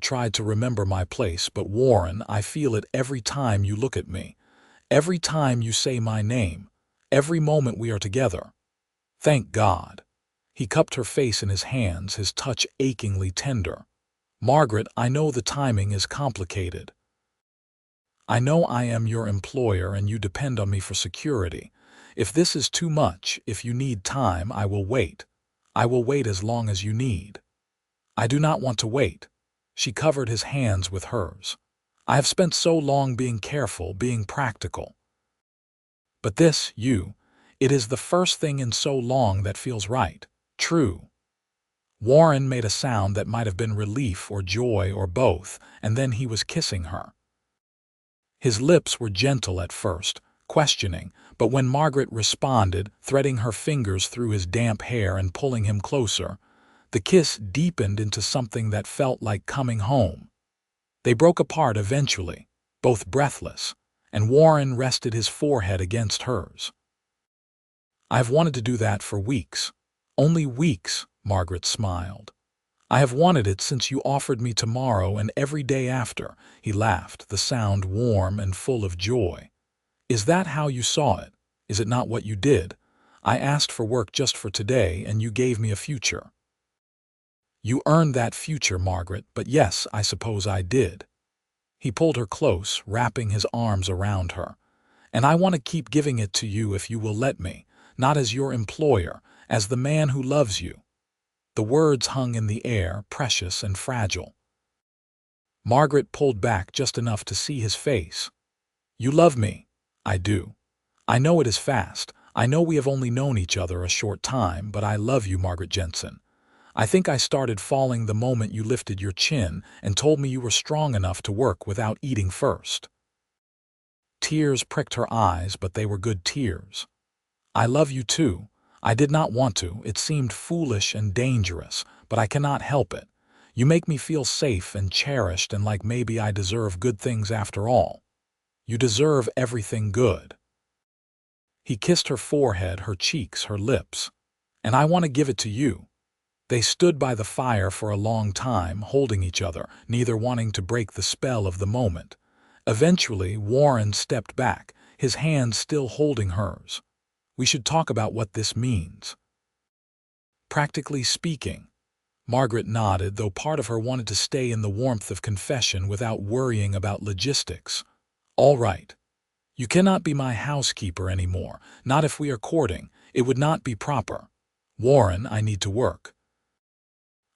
tried to remember my place, but Warren, I feel it every time you look at me, every time you say my name, every moment we are together. Thank God." He cupped her face in his hands, his touch achingly tender. "Margaret, I know the timing is complicated. I know I am your employer and you depend on me for security. If this is too much, if you need time, I will wait. I will wait as long as you need." "I do not want to wait." She covered his hands with hers. "I have spent so long being careful, being practical. But this, it is the first thing in so long that feels right, true." Warren made a sound that might have been relief or joy or both, and then he was kissing her. His lips were gentle at first, questioning, but when Margaret responded, threading her fingers through his damp hair and pulling him closer, the kiss deepened into something that felt like coming home. They broke apart eventually, both breathless, and Warren rested his forehead against hers. "I've wanted to do that for weeks. Only weeks," Margaret smiled. "I have wanted it since you offered me tomorrow and every day after." He laughed, the sound warm and full of joy. "Is that how you saw it? Is it not what you did? I asked for work just for today and you gave me a future." "You earned that future, Margaret, but yes, I suppose I did." He pulled her close, wrapping his arms around her. "And I want to keep giving it to you if you will let me, not as your employer, as the man who loves you." The words hung in the air, precious and fragile. Margaret pulled back just enough to see his face. "You love me." "I do. I know it is fast. I know we have only known each other a short time, but I love you, Margaret Jensen. I think I started falling the moment you lifted your chin and told me you were strong enough to work without eating first." Tears pricked her eyes, but they were good tears. "I love you too. I did not want to. It seemed foolish and dangerous, but I cannot help it. You make me feel safe and cherished and like maybe I deserve good things after all. You deserve everything good." He kissed her forehead, her cheeks, her lips. "And I want to give it to you." They stood by the fire for a long time, holding each other, neither wanting to break the spell of the moment. Eventually, Warren stepped back, his hand still holding hers. "We should talk about what this means." "Practically speaking." Margaret nodded, though part of her wanted to stay in the warmth of confession without worrying about logistics. "All right. You cannot be my housekeeper anymore, not if we are courting. It would not be proper. Warren, I need to work.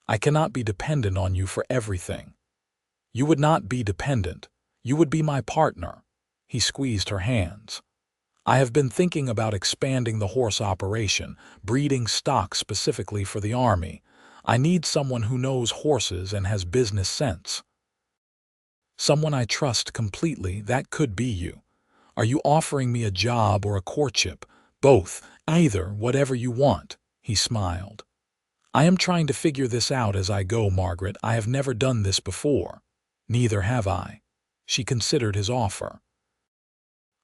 I cannot be dependent on you for everything." "You would not be dependent. You would be my partner." He squeezed her hands. "I have been thinking about expanding the horse operation, breeding stock specifically for the army. I need someone who knows horses and has business sense. Someone I trust completely. That could be you. Are you offering me a job or a courtship? Both, either, whatever you want." He smiled. "I am trying to figure this out as I go, Margaret. I have never done this before." "Neither have I." She considered his offer.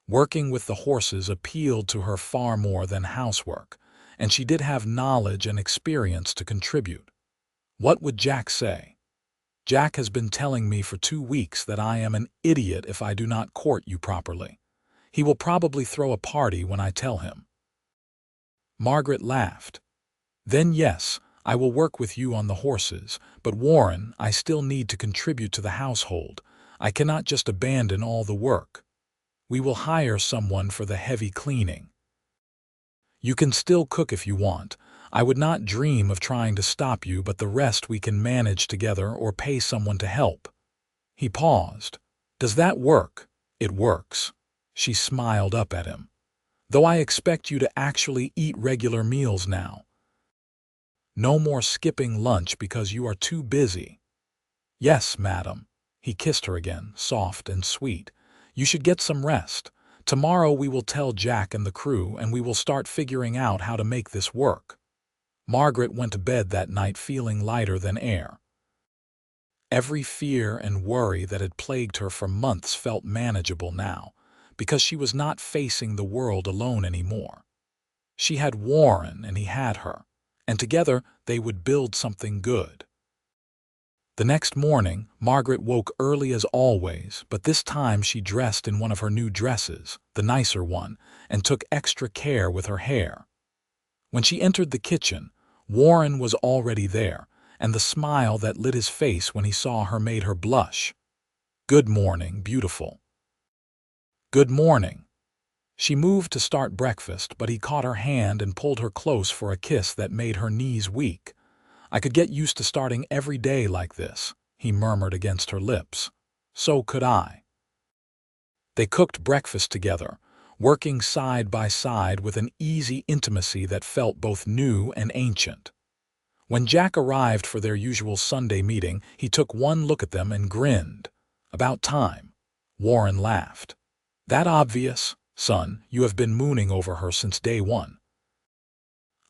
Working with the horses appealed to her far more than housework, and she did have knowledge and experience to contribute. What would Jack say? "Jack has been telling me for 2 weeks that I am an idiot if I do not court you properly. He will probably throw a party when I tell him." Margaret laughed. "Then yes, I will work with you on the horses, but Warren, I still need to contribute to the household. I cannot just abandon all the work. We will hire someone for the heavy cleaning. You can still cook if you want. I would not dream of trying to stop you, but the rest we can manage together or pay someone to help." He paused. "Does that work?" "It works." She smiled up at him. "Though I expect you to actually eat regular meals now. No more skipping lunch because you are too busy." "Yes, madam." He kissed her again, soft and sweet. "You should get some rest. Tomorrow we will tell Jack and the crew, and we will start figuring out how to make this work." Margaret went to bed that night feeling lighter than air. Every fear and worry that had plagued her for months felt manageable now, because she was not facing the world alone anymore. She had Warren and he had her, and together they would build something good. The next morning, Margaret woke early as always, but this time she dressed in one of her new dresses, the nicer one, and took extra care with her hair. When she entered the kitchen, Warren was already there, and the smile that lit his face when he saw her made her blush. "Good morning, beautiful." "Good morning." She moved to start breakfast, but he caught her hand and pulled her close for a kiss that made her knees weak. "I could get used to starting every day like this," he murmured against her lips. "So could I." They cooked breakfast together, working side by side with an easy intimacy that felt both new and ancient. When Jack arrived for their usual Sunday meeting, he took one look at them and grinned. "About time." Warren laughed. "That obvious? Son, you have been mooning over her since day one."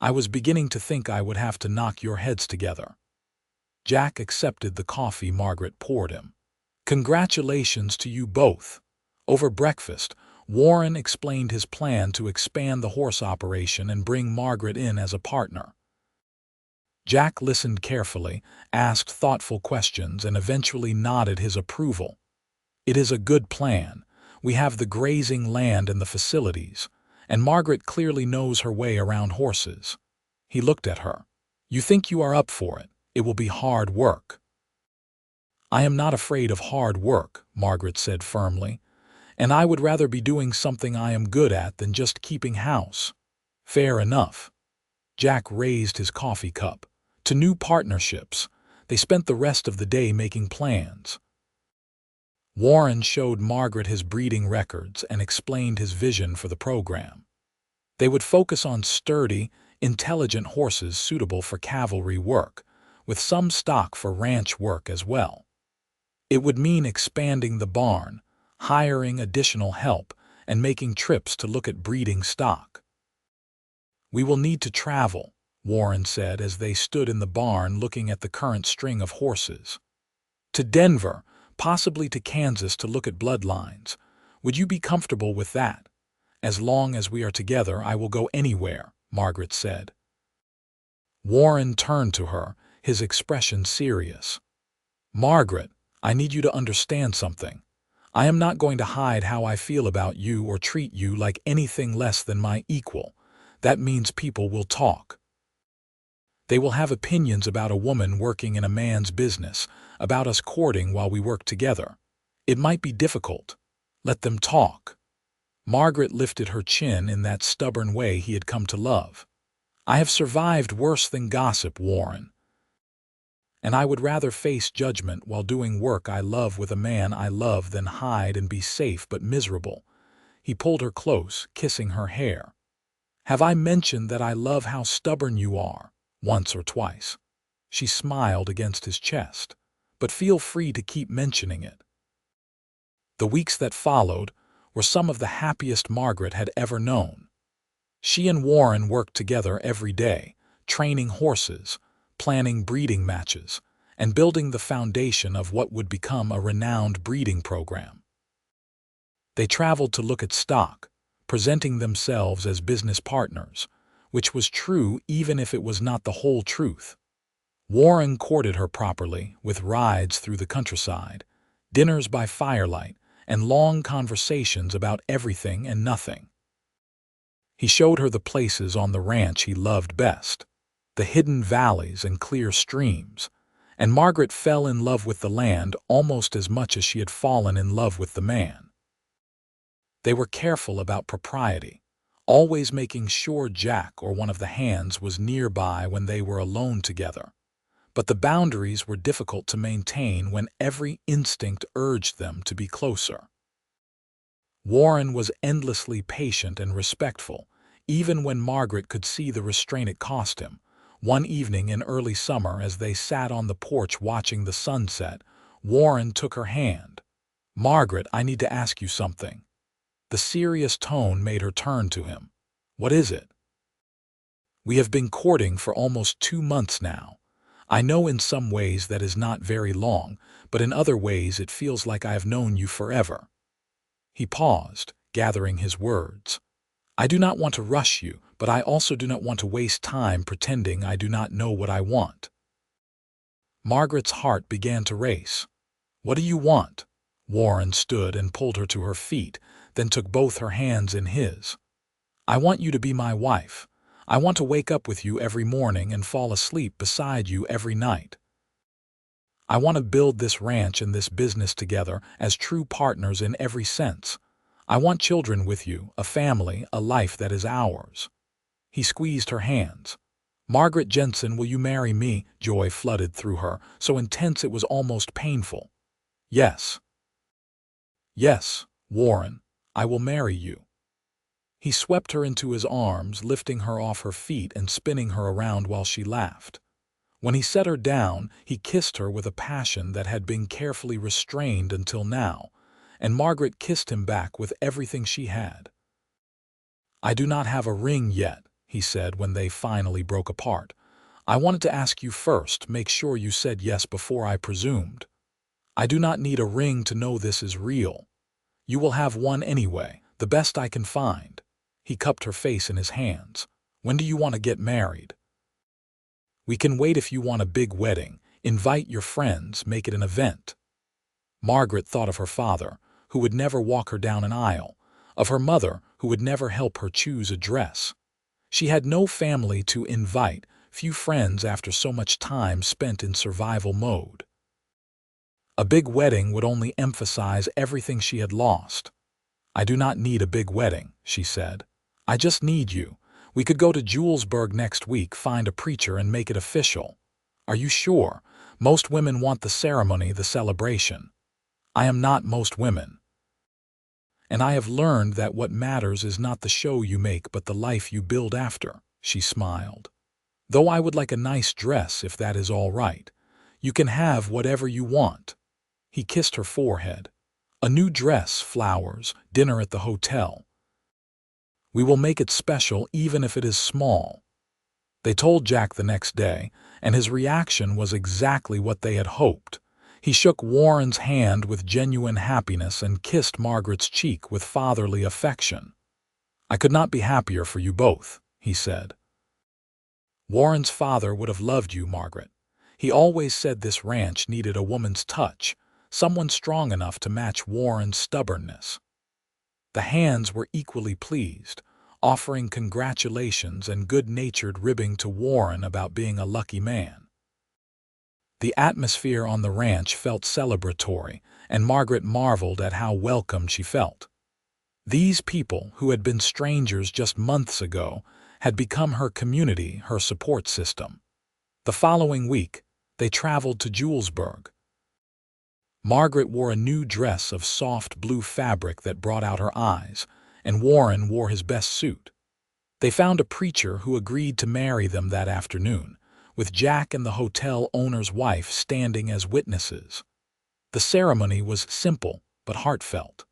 "I was beginning to think I would have to knock your heads together." Jack accepted the coffee Margaret poured him. "Congratulations to you both." Over breakfast, Warren explained his plan to expand the horse operation and bring Margaret in as a partner. Jack listened carefully, asked thoughtful questions, and eventually nodded his approval. "It is a good plan. We have the grazing land and the facilities, and Margaret clearly knows her way around horses." He looked at her. "You think you are up for it? It will be hard work." "I am not afraid of hard work," Margaret said firmly, "and I would rather be doing something I am good at than just keeping house." "Fair enough." Jack raised his coffee cup. to new partnerships. They spent the rest of the day making plans. Warren showed Margaret his breeding records and explained his vision for the program. They would focus on sturdy, intelligent horses suitable for cavalry work, with some stock for ranch work as well. It would mean expanding the barn, hiring additional help, and making trips to look at breeding stock. "We will need to travel," Warren said as they stood in the barn looking at the current string of horses. "To Denver, possibly to Kansas to look at bloodlines. Would you be comfortable with that?" "As long as we are together, I will go anywhere," Margaret said. Warren turned to her, his expression serious. "Margaret, I need you to understand something. I am not going to hide how I feel about you or treat you like anything less than my equal. That means people will talk. They will have opinions about a woman working in a man's business, about us courting while we work together. It might be difficult. Let them talk." Margaret lifted her chin in that stubborn way he had come to love. "I have survived worse than gossip, Warren. And I would rather face judgment while doing work I love with a man I love than hide and be safe but miserable." He pulled her close, kissing her hair. "Have I mentioned that I love how stubborn you are, once or twice?" She smiled against his chest. "But feel free to keep mentioning it." The weeks that followed were some of the happiest Margaret had ever known. She and Warren worked together every day, training horses, planning breeding matches, and building the foundation of what would become a renowned breeding program. They traveled to look at stock, presenting themselves as business partners, which was true even if it was not the whole truth. Warren courted her properly, with rides through the countryside, dinners by firelight, and long conversations about everything and nothing. He showed her the places on the ranch he loved best, the hidden valleys and clear streams, and Margaret fell in love with the land almost as much as she had fallen in love with the man. They were careful about propriety, always making sure Jack or one of the hands was nearby when they were alone together. But the boundaries were difficult to maintain when every instinct urged them to be closer. Warren was endlessly patient and respectful, even when Margaret could see the restraint it cost him. One evening in early summer, as they sat on the porch watching the sunset, Warren took her hand. "Margaret, I need to ask you something." The serious tone made her turn to him. "What is it?" "We have been courting for almost 2 months now. I know in some ways that is not very long, but in other ways it feels like I have known you forever." He paused, gathering his words. "I do not want to rush you, but I also do not want to waste time pretending I do not know what I want." Margaret's heart began to race. "What do you want?" Warren stood and pulled her to her feet, then took both her hands in his. "I want you to be my wife. I want to wake up with you every morning and fall asleep beside you every night. I want to build this ranch and this business together as true partners in every sense. I want children with you, a family, a life that is ours." He squeezed her hands. "Margaret Jensen, will you marry me?" Joy flooded through her, so intense it was almost painful. "Yes. Yes, Warren, I will marry you." He swept her into his arms, lifting her off her feet and spinning her around while she laughed. When he set her down, he kissed her with a passion that had been carefully restrained until now, and Margaret kissed him back with everything she had. "I do not have a ring yet," he said when they finally broke apart. "I wanted to ask you first, make sure you said yes before I presumed. I do not need a ring to know this is real. You will have one anyway, the best I can find." He cupped her face in his hands. "When do you want to get married?" "We can wait if you want a big wedding. Invite your friends, make it an event." Margaret thought of her father, who would never walk her down an aisle, of her mother, who would never help her choose a dress. She had no family to invite, few friends after so much time spent in survival mode. A big wedding would only emphasize everything she had lost. "I do not need a big wedding," she said. "I just need you. We could go to Julesburg next week, find a preacher and make it official." Are you sure? Most women want the ceremony, the celebration. I am not most women. And I have learned that what matters is not the show you make but the life you build after, she smiled. Though I would like a nice dress if that is all right. You can have whatever you want. He kissed her forehead. A new dress, flowers, dinner at the hotel. We will make it special even if it is small. They told Jack the next day, and his reaction was exactly what they had hoped. He shook Warren's hand with genuine happiness and kissed Margaret's cheek with fatherly affection. I could not be happier for you both, he said. Warren's father would have loved you, Margaret. He always said this ranch needed a woman's touch, someone strong enough to match Warren's stubbornness. The hands were equally pleased, offering congratulations and good-natured ribbing to Warren about being a lucky man. The atmosphere on the ranch felt celebratory, and Margaret marveled at how welcome she felt. These people, who had been strangers just months ago, had become her community, her support system. The following week, they traveled to Julesburg. Margaret wore a new dress of soft blue fabric that brought out her eyes, and Warren wore his best suit. They found a preacher who agreed to marry them that afternoon, with Jack and the hotel owner's wife standing as witnesses. The ceremony was simple but heartfelt.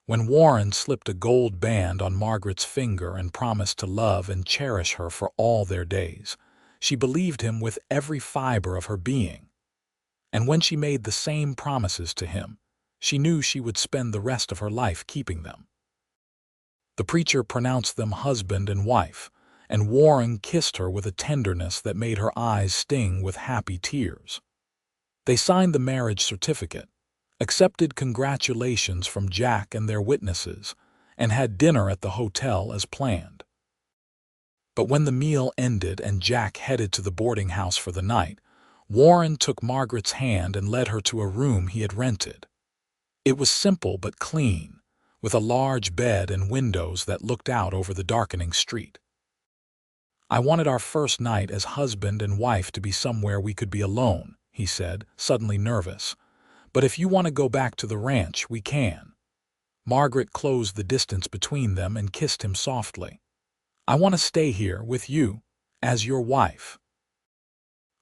When Warren slipped a gold band on Margaret's finger and promised to love and cherish her for all their days, she believed him with every fiber of her being. And when she made the same promises to him, she knew she would spend the rest of her life keeping them. The preacher pronounced them husband and wife, and Warren kissed her with a tenderness that made her eyes sting with happy tears. They signed the marriage certificate, accepted congratulations from Jack and their witnesses, and had dinner at the hotel as planned. But when the meal ended and Jack headed to the boarding house for the night, Warren took Margaret's hand and led her to a room he had rented. It was simple but clean, with a large bed and windows that looked out over the darkening street. I wanted our first night as husband and wife to be somewhere we could be alone, he said, suddenly nervous. But if you want to go back to the ranch, we can. Margaret closed the distance between them and kissed him softly. I want to stay here with you, as your wife.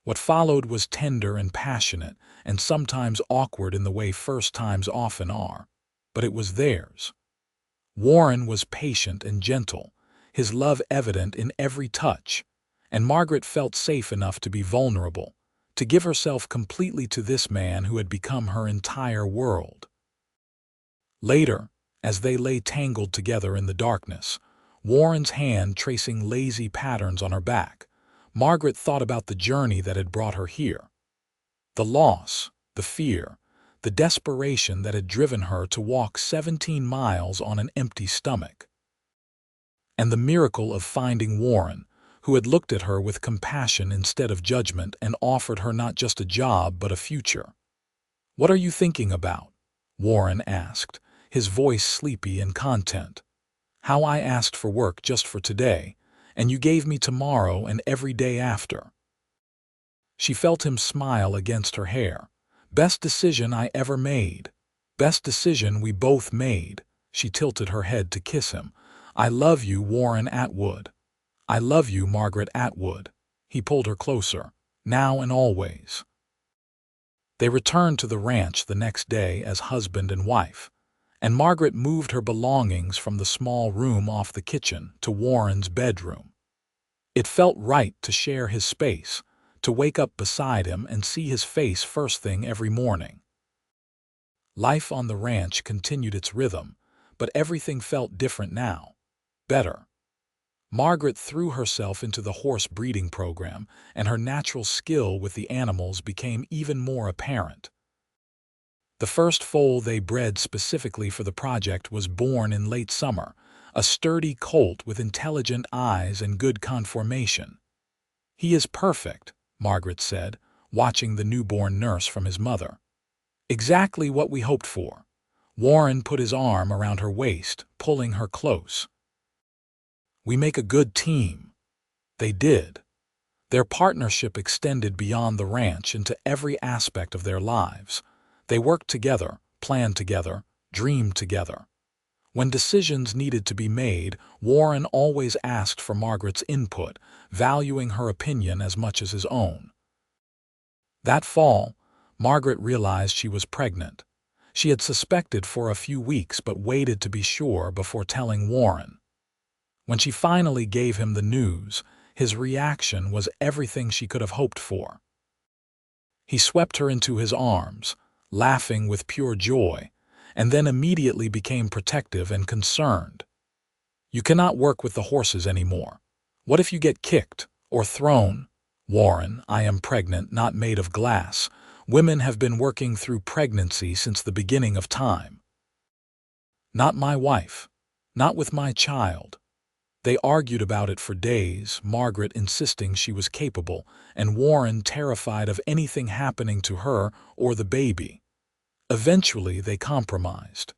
What followed was tender and passionate, and sometimes awkward in the way first times often are, but it was theirs. Warren was patient and gentle, his love evident in every touch, and Margaret felt safe enough to be vulnerable, to give herself completely to this man who had become her entire world. Later, as they lay tangled together in the darkness, Warren's hand tracing lazy patterns on her back, Margaret thought about the journey that had brought her here. The loss, the fear, the desperation that had driven her to walk 17 miles on an empty stomach. And the miracle of finding Warren, who had looked at her with compassion instead of judgment and offered her not just a job but a future. "What are you thinking about?" Warren asked, his voice sleepy and content. "How I asked for work just for today, and you gave me tomorrow and every day after." She felt him smile against her hair. "Best decision I ever made. Best decision we both made." She tilted her head to kiss him. "I love you, Warren Atwood. I love you, Margaret Atwood." He pulled her closer, now and always. They returned to the ranch the next day as husband and wife, and Margaret moved her belongings from the small room off the kitchen to Warren's bedroom. It felt right to share his space, to wake up beside him and see his face first thing every morning. Life on the ranch continued its rhythm, but everything felt different now. Better. Margaret threw herself into the horse breeding program, and her natural skill with the animals became even more apparent. The first foal they bred specifically for the project was born in late summer, a sturdy colt with intelligent eyes and good conformation. "He is perfect," Margaret said, watching the newborn nurse from his mother. "Exactly what we hoped for." Warren put his arm around her waist, pulling her close. "We make a good team." They did. Their partnership extended beyond the ranch into every aspect of their lives. They worked together, planned together, dreamed together. When decisions needed to be made, Warren always asked for Margaret's input, valuing her opinion as much as his own. That fall, Margaret realized she was pregnant. She had suspected for a few weeks but waited to be sure before telling Warren. When she finally gave him the news, his reaction was everything she could have hoped for. He swept her into his arms, laughing with pure joy, and then immediately became protective and concerned. "You cannot work with the horses anymore. What if you get kicked or thrown?" "Warren, I am pregnant, not made of glass. Women have been working through pregnancy since the beginning of time." "Not my wife. Not with my child." They argued about it for days, Margaret insisting she was capable, and Warren terrified of anything happening to her or the baby. Eventually, they compromised.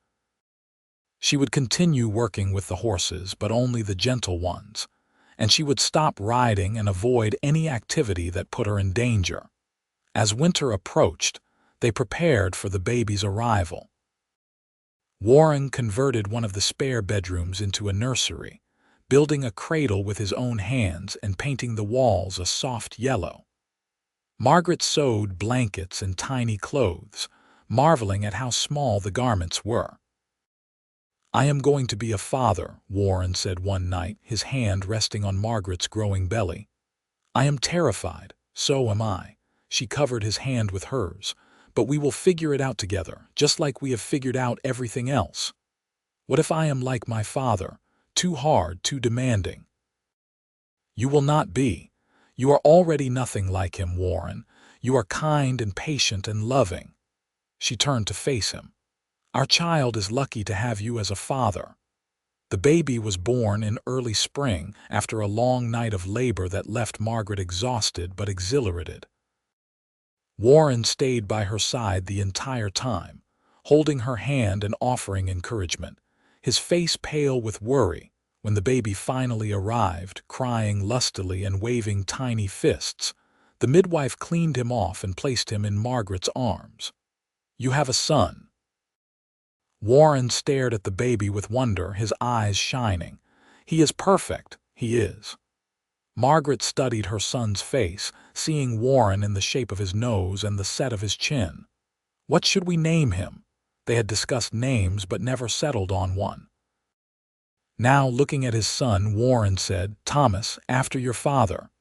She would continue working with the horses, but only the gentle ones, and she would stop riding and avoid any activity that put her in danger. As winter approached, they prepared for the baby's arrival. Warren converted one of the spare bedrooms into a nursery, building a cradle with his own hands and painting the walls a soft yellow. Margaret sewed blankets and tiny clothes, marveling at how small the garments were. "I am going to be a father," Warren said one night, his hand resting on Margaret's growing belly. "I am terrified, so am I." She covered his hand with hers. "But we will figure it out together, just like we have figured out everything else." "What if I am like my father? Too hard, too demanding?" "You will not be. You are already nothing like him, Warren. You are kind and patient and loving." She turned to face him. "Our child is lucky to have you as a father." The baby was born in early spring after a long night of labor that left Margaret exhausted but exhilarated. Warren stayed by her side the entire time, holding her hand and offering encouragement, his face pale with worry. When the baby finally arrived, crying lustily and waving tiny fists, the midwife cleaned him off and placed him in Margaret's arms. "You have a son." Warren stared at the baby with wonder, his eyes shining. "He is perfect, he is." Margaret studied her son's face, seeing Warren in the shape of his nose and the set of his chin. "What should we name him?" They had discussed names but never settled on one. Now, looking at his son, Warren said, "Thomas, after your father."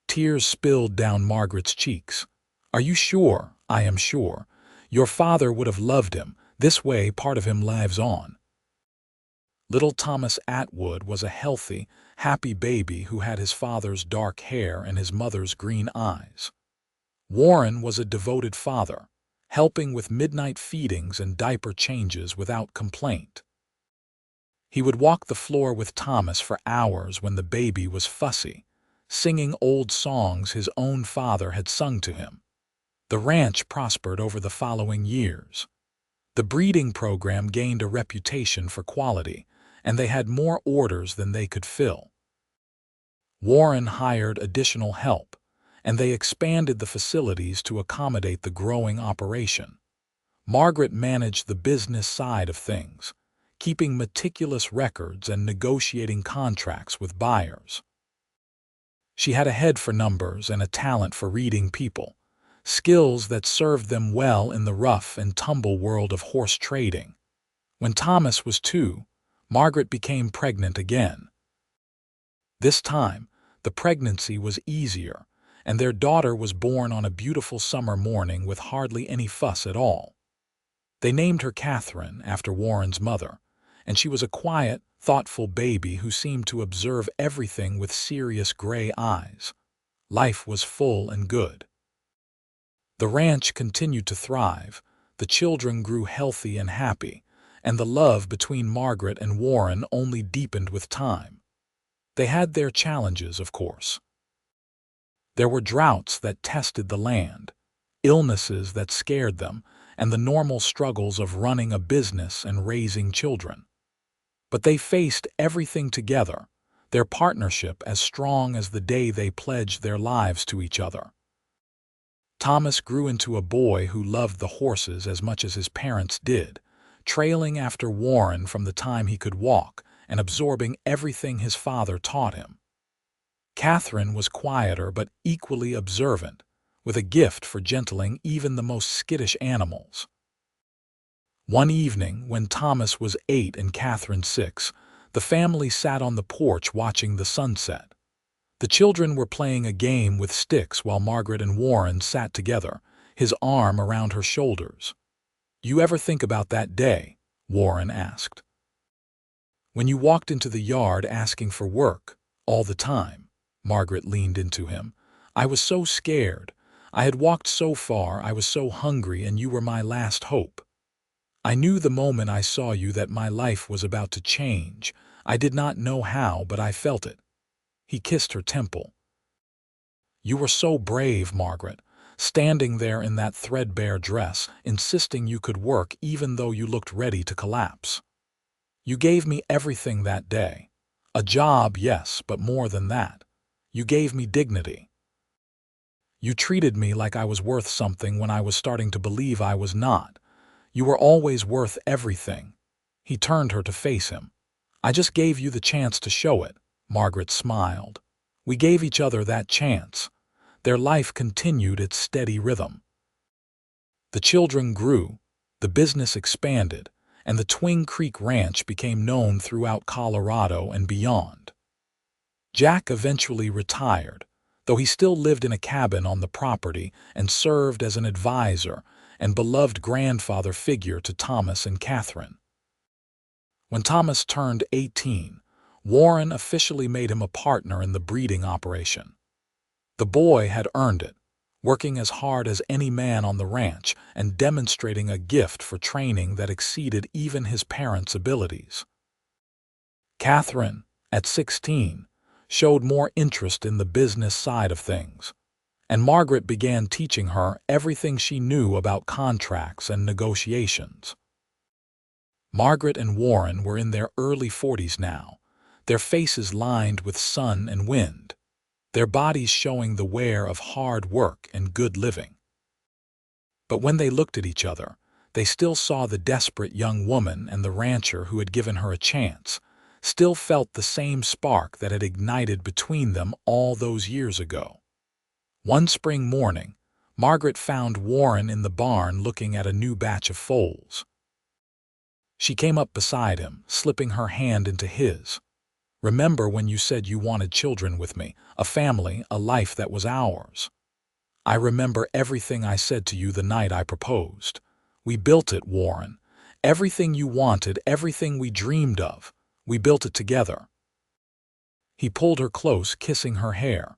Tears spilled down Margaret's cheeks. "Are you sure?" "I am sure. Your father would have loved him. This way, part of him lives on." Little Thomas Atwood was a healthy, happy baby who had his father's dark hair and his mother's green eyes. Warren was a devoted father, helping with midnight feedings and diaper changes without complaint. He would walk the floor with Thomas for hours when the baby was fussy, singing old songs his own father had sung to him. The ranch prospered over the following years. The breeding program gained a reputation for quality, and they had more orders than they could fill. Warren hired additional help, and they expanded the facilities to accommodate the growing operation. Margaret managed the business side of things, keeping meticulous records and negotiating contracts with buyers. She had a head for numbers and a talent for reading people, skills that served them well in the rough and tumble world of horse trading. When Thomas was 2, Margaret became pregnant again. This time, the pregnancy was easier, and their daughter was born on a beautiful summer morning with hardly any fuss at all. They named her Catherine, after Warren's mother, and she was a quiet, thoughtful baby who seemed to observe everything with serious gray eyes. Life was full and good. The ranch continued to thrive, the children grew healthy and happy, and the love between Margaret and Warren only deepened with time. They had their challenges, of course. There were droughts that tested the land, illnesses that scared them, and the normal struggles of running a business and raising children. But they faced everything together, their partnership as strong as the day they pledged their lives to each other. Thomas grew into a boy who loved the horses as much as his parents did, trailing after Warren from the time he could walk and absorbing everything his father taught him. Catherine was quieter but equally observant, with a gift for gentling even the most skittish animals. One evening, when Thomas was 8 and Catherine 6, the family sat on the porch watching the sunset. The children were playing a game with sticks while Margaret and Warren sat together, his arm around her shoulders. "You ever think about that day?" Warren asked. "When you walked into the yard asking for work, all the time," Margaret leaned into him. "I was so scared. I had walked so far, I was so hungry, and you were my last hope. I knew the moment I saw you that my life was about to change. I did not know how, but I felt it." He kissed her temple. "You were so brave, Margaret, standing there in that threadbare dress, insisting you could work even though you looked ready to collapse. You gave me everything that day. A job, yes, but more than that. You gave me dignity. You treated me like I was worth something when I was starting to believe I was not. You were always worth everything." He turned her to face him. "I just gave you the chance to show it." Margaret smiled. "We gave each other that chance." Their life continued its steady rhythm. The children grew, the business expanded, and the Twin Creek Ranch became known throughout Colorado and beyond. Jack eventually retired, though he still lived in a cabin on the property and served as an advisor and beloved grandfather figure to Thomas and Catherine. When Thomas turned 18, Warren officially made him a partner in the breeding operation. The boy had earned it, working as hard as any man on the ranch and demonstrating a gift for training that exceeded even his parents' abilities. Catherine, at 16, showed more interest in the business side of things, and Margaret began teaching her everything she knew about contracts and negotiations. Margaret and Warren were in their early 40s now, their faces lined with sun and wind, their bodies showing the wear of hard work and good living. But when they looked at each other, they still saw the desperate young woman, and the rancher who had given her a chance still felt the same spark that had ignited between them all those years ago. One spring morning, Margaret found Warren in the barn looking at a new batch of foals. She came up beside him, slipping her hand into his. "Remember when you said you wanted children with me, a family, a life that was ours? I remember everything I said to you the night I proposed. We built it, Warren. Everything you wanted, everything we dreamed of. We built it together." He pulled her close, kissing her hair.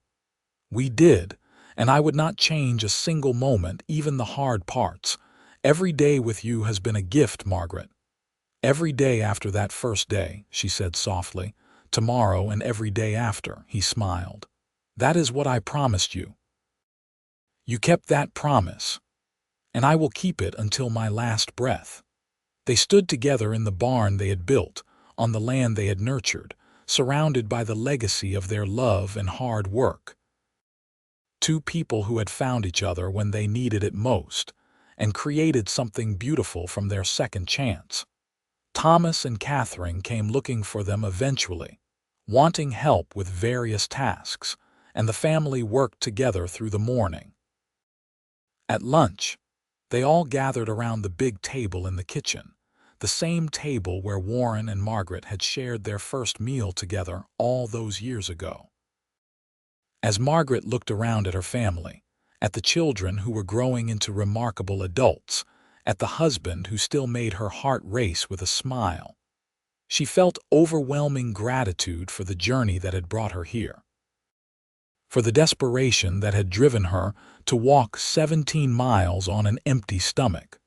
"We did, and I would not change a single moment, even the hard parts. Every day with you has been a gift, Margaret." "Every day after that first day," she said softly. "Tomorrow and every day after," he smiled. "That is what I promised you. You kept that promise, and I will keep it until my last breath." They stood together in the barn they had built, on the land they had nurtured, surrounded by the legacy of their love and hard work. Two people who had found each other when they needed it most, and created something beautiful from their second chance. Thomas and Catherine came looking for them eventually, wanting help with various tasks, and the family worked together through the morning. At lunch, they all gathered around the big table in the kitchen, the same table where Warren and Margaret had shared their first meal together all those years ago. As Margaret looked around at her family, at the children who were growing into remarkable adults, at the husband who still made her heart race with a smile, she felt overwhelming gratitude for the journey that had brought her here, for the desperation that had driven her to walk 17 miles on an empty stomach,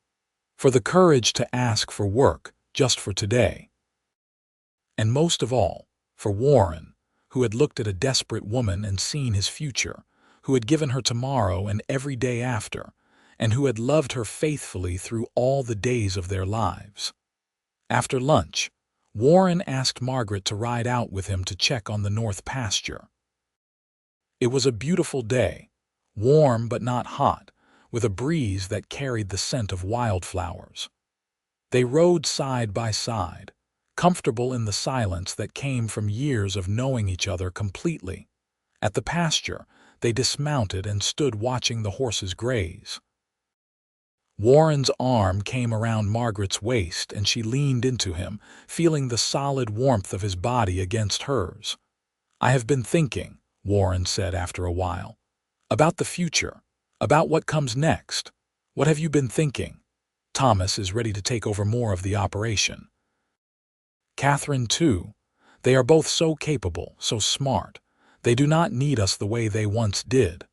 for the courage to ask for work just for today, and most of all, for Warren, who had looked at a desperate woman and seen his future, who had given her tomorrow and every day after, and who had loved her faithfully through all the days of their lives. After lunch, Warren asked Margaret to ride out with him to check on the north pasture. It was a beautiful day, warm but not hot, with a breeze that carried the scent of wildflowers. They rode side by side, comfortable in the silence that came from years of knowing each other completely. At the pasture, they dismounted and stood watching the horses graze. Warren's arm came around Margaret's waist and she leaned into him, feeling the solid warmth of his body against hers. "I have been thinking," Warren said after a while, "about the future, about what comes next. What have you been thinking?" Thomas is ready to take over more of the operation. Catherine, too. They are both so capable, so smart. They do not need us the way they once did.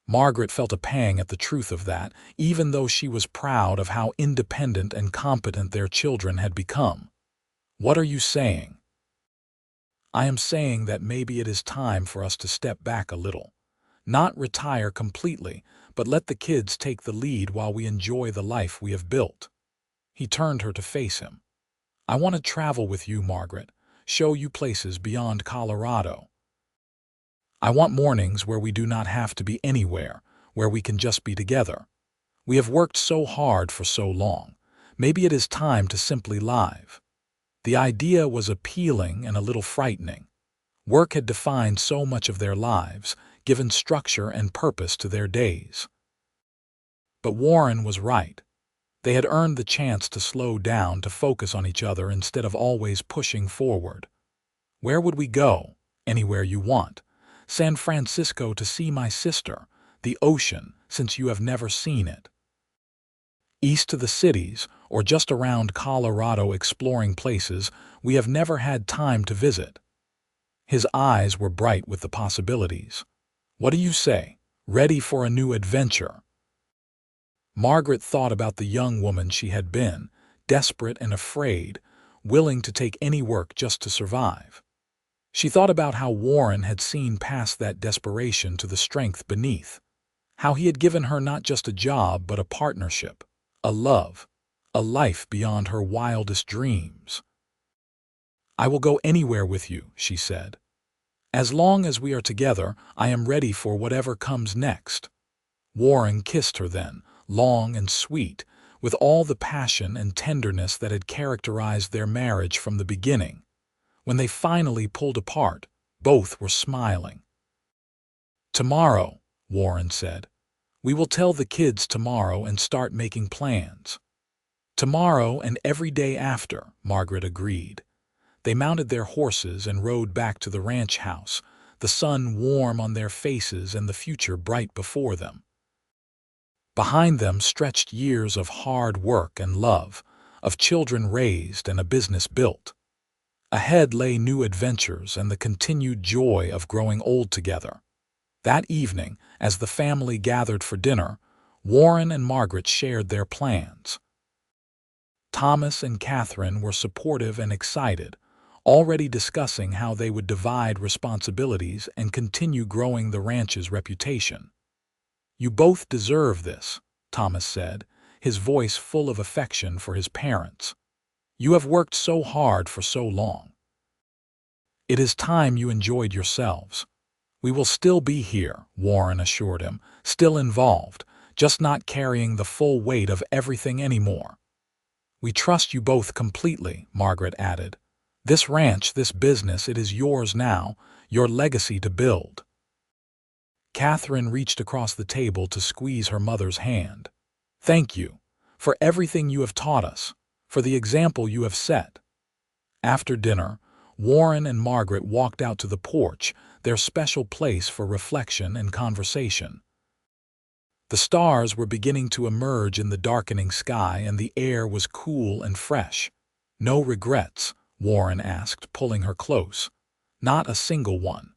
Margaret felt a pang at the truth of that, even though she was proud of how independent and competent their children had become. "What are you saying?" "I am saying that maybe it is time for us to step back a little. Not retire completely, but let the kids take the lead while we enjoy the life we have built." He turned her to face him. "I want to travel with you, Margaret, show you places beyond Colorado. I want mornings where we do not have to be anywhere, where we can just be together. We have worked so hard for so long. Maybe it is time to simply live." The idea was appealing and a little frightening. Work had defined so much of their lives, given structure and purpose to their days. But Warren was right. They had earned the chance to slow down, to focus on each other instead of always pushing forward. "Where would we go?" "Anywhere you want. San Francisco to see my sister, the ocean, since you have never seen it. East to the cities, or just around Colorado exploring places we have never had time to visit." His eyes were bright with the possibilities. "What do you say? Ready for a new adventure?" Margaret thought about the young woman she had been, desperate and afraid, willing to take any work just to survive. She thought about how Warren had seen past that desperation to the strength beneath, how he had given her not just a job but a partnership, a love, a life beyond her wildest dreams. "I will go anywhere with you," she said. "As long as we are together, I am ready for whatever comes next." Warren kissed her then, long and sweet, with all the passion and tenderness that had characterized their marriage from the beginning. When they finally pulled apart, both were smiling. "Tomorrow," Warren said. "We will tell the kids tomorrow and start making plans." "Tomorrow and every day after," Margaret agreed. They mounted their horses and rode back to the ranch house, the sun warm on their faces and the future bright before them. Behind them stretched years of hard work and love, of children raised and a business built. Ahead lay new adventures and the continued joy of growing old together. That evening, as the family gathered for dinner, Warren and Margaret shared their plans. Thomas and Catherine were supportive and excited, already discussing how they would divide responsibilities and continue growing the ranch's reputation. "You both deserve this," Thomas said, his voice full of affection for his parents. "You have worked so hard for so long. It is time you enjoyed yourselves." "We will still be here," Warren assured him, "still involved, just not carrying the full weight of everything anymore." "We trust you both completely," Margaret added. "This ranch, this business, it is yours now, your legacy to build." Catherine reached across the table to squeeze her mother's hand. "Thank you for everything you have taught us, for the example you have set." After dinner, Warren and Margaret walked out to the porch, their special place for reflection and conversation. The stars were beginning to emerge in the darkening sky and the air was cool and fresh. "No regrets?" Warren asked, pulling her close. "Not a single one."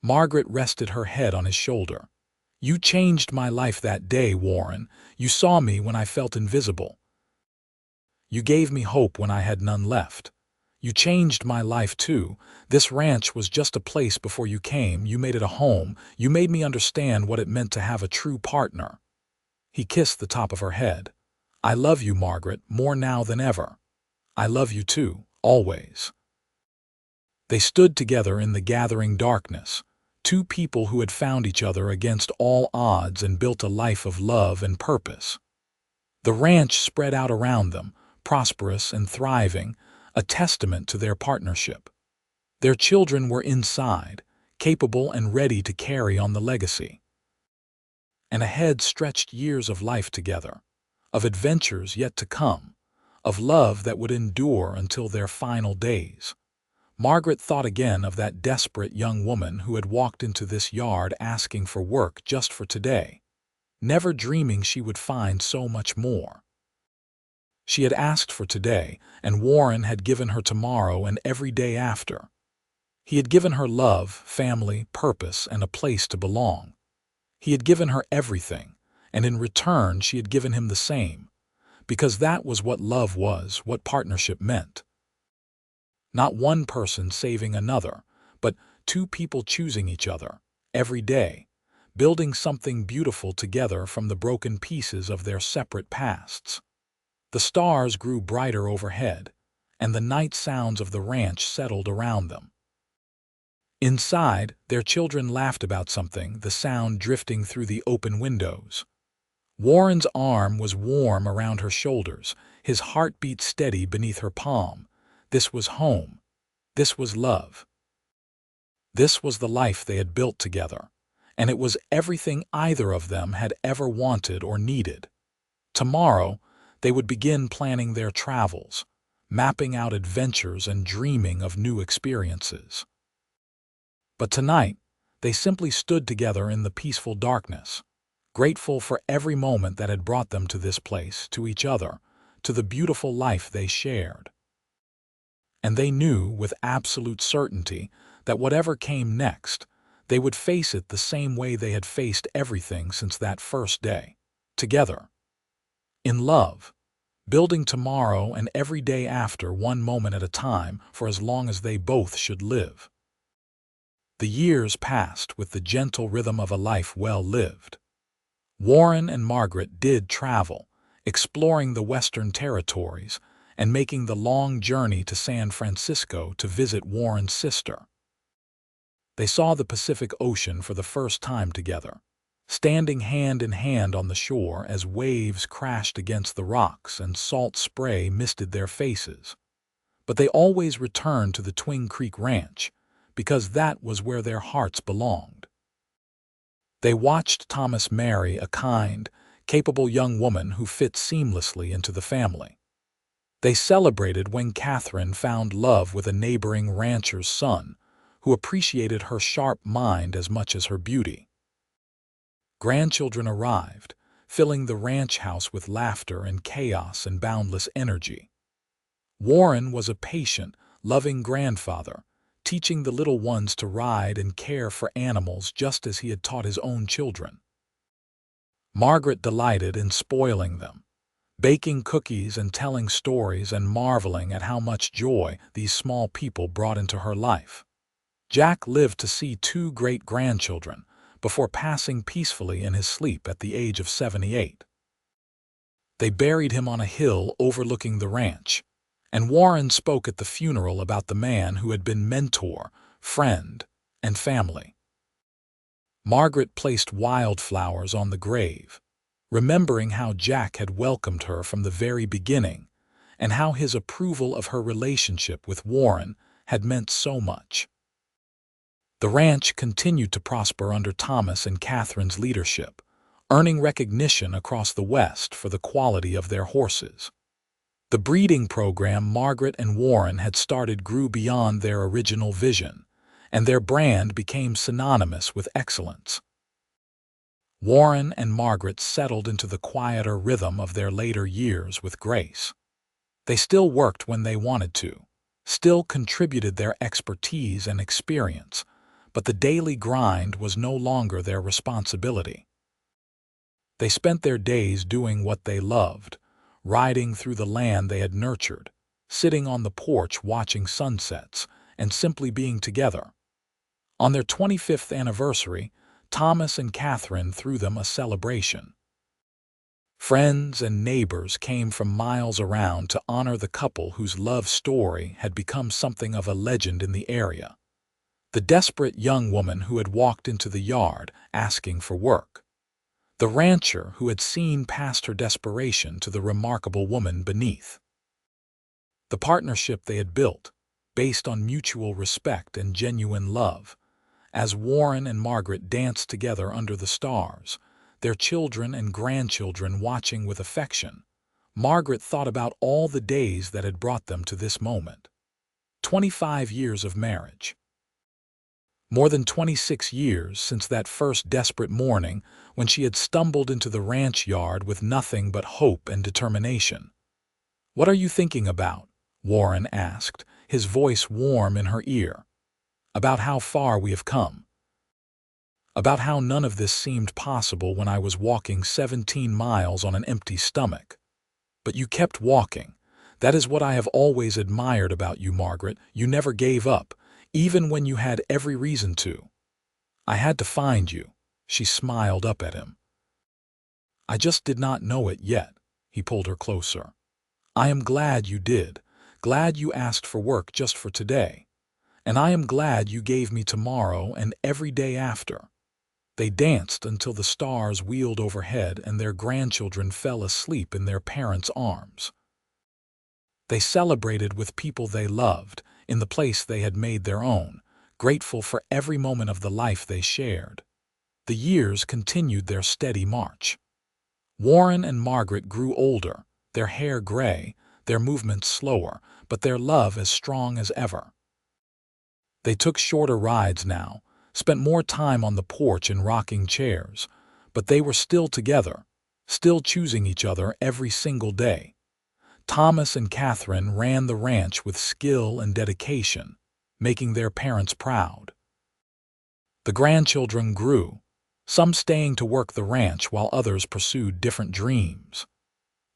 Margaret rested her head on his shoulder. "You changed my life that day, Warren. You saw me when I felt invisible. You gave me hope when I had none left. You changed my life too. This ranch was just a place before you came. You made it a home. You made me understand what it meant to have a true partner." He kissed the top of her head. "I love you, Margaret, more now than ever." "I love you too," always. They stood together in the gathering darkness, two people who had found each other against all odds and built a life of love and purpose. The ranch spread out around them, prosperous and thriving, a testament to their partnership. Their children were inside, capable and ready to carry on the legacy. And ahead stretched years of life together, of adventures yet to come, of love that would endure until their final days. Margaret thought again of that desperate young woman who had walked into this yard asking for work just for today, never dreaming she would find so much more. She had asked for today, and Warren had given her tomorrow and every day after. He had given her love, family, purpose, and a place to belong. He had given her everything, and in return she had given him the same, because that was what love was, what partnership meant. Not one person saving another, but two people choosing each other, every day, building something beautiful together from the broken pieces of their separate pasts. The stars grew brighter overhead, and the night sounds of the ranch settled around them. Inside, their children laughed about something, the sound drifting through the open windows. Warren's arm was warm around her shoulders, his heart beat steady beneath her palm. This was home. This was love. This was the life they had built together, and it was everything either of them had ever wanted or needed. Tomorrow, they would begin planning their travels, mapping out adventures and dreaming of new experiences. But tonight, they simply stood together in the peaceful darkness, grateful for every moment that had brought them to this place, to each other, to the beautiful life they shared. And they knew with absolute certainty that whatever came next, they would face it the same way they had faced everything since that first day, together, in love, building tomorrow and every day after, one moment at a time, for as long as they both should live. The years passed with the gentle rhythm of a life well lived. Warren and Margaret did travel, exploring the Western territories and making the long journey to San Francisco to visit Warren's sister. They saw the Pacific Ocean for the first time together, standing hand in hand on the shore as waves crashed against the rocks and salt spray misted their faces. But they always returned to the Twin Creek Ranch, because that was where their hearts belonged. They watched Thomas marry a kind, capable young woman who fit seamlessly into the family. They celebrated when Catherine found love with a neighboring rancher's son, who appreciated her sharp mind as much as her beauty. Grandchildren arrived, filling the ranch house with laughter and chaos and boundless energy. Warren was a patient, loving grandfather, teaching the little ones to ride and care for animals just as he had taught his own children. Margaret delighted in spoiling them, baking cookies and telling stories and marveling at how much joy these small people brought into her life. Jack lived to see 2 great-grandchildren before passing peacefully in his sleep at the age of 78. They buried him on a hill overlooking the ranch, and Warren spoke at the funeral about the man who had been mentor, friend, and family. Margaret placed wildflowers on the grave, remembering how Jack had welcomed her from the very beginning and how his approval of her relationship with Warren had meant so much. The ranch continued to prosper under Thomas and Catherine's leadership, earning recognition across the West for the quality of their horses. The breeding program Margaret and Warren had started grew beyond their original vision, and their brand became synonymous with excellence. Warren and Margaret settled into the quieter rhythm of their later years with grace. They still worked when they wanted to, still contributed their expertise and experience, but the daily grind was no longer their responsibility. They spent their days doing what they loved, riding through the land they had nurtured, sitting on the porch watching sunsets, and simply being together. On their 25th anniversary, Thomas and Catherine threw them a celebration. Friends and neighbors came from miles around to honor the couple whose love story had become something of a legend in the area. The desperate young woman who had walked into the yard asking for work. The rancher who had seen past her desperation to the remarkable woman beneath. The partnership they had built, based on mutual respect and genuine love, as Warren and Margaret danced together under the stars, their children and grandchildren watching with affection. Margaret thought about all the days that had brought them to this moment. 25 years of marriage. More than 26 years since that first desperate morning when she had stumbled into the ranch yard with nothing but hope and determination. "What are you thinking about?" Warren asked, his voice warm in her ear. "About how far we have come. About how none of this seemed possible when I was walking 17 miles on an empty stomach. But you kept walking. That is what I have always admired about you, Margaret. You never gave up, even when you had every reason to. I had to find you." She smiled up at him. "I just did not know it yet." He pulled her closer. "I am glad you did. Glad you asked for work just for today. And I am glad you gave me tomorrow and every day after." They danced until the stars wheeled overhead and their grandchildren fell asleep in their parents' arms. They celebrated with people they loved, in the place they had made their own, grateful for every moment of the life they shared. The years continued their steady march. Warren and Margaret grew older, their hair gray, their movements slower, but their love as strong as ever. They took shorter rides now, spent more time on the porch in rocking chairs, but they were still together, still choosing each other every single day. Thomas and Catherine ran the ranch with skill and dedication, making their parents proud. The grandchildren grew, some staying to work the ranch while others pursued different dreams.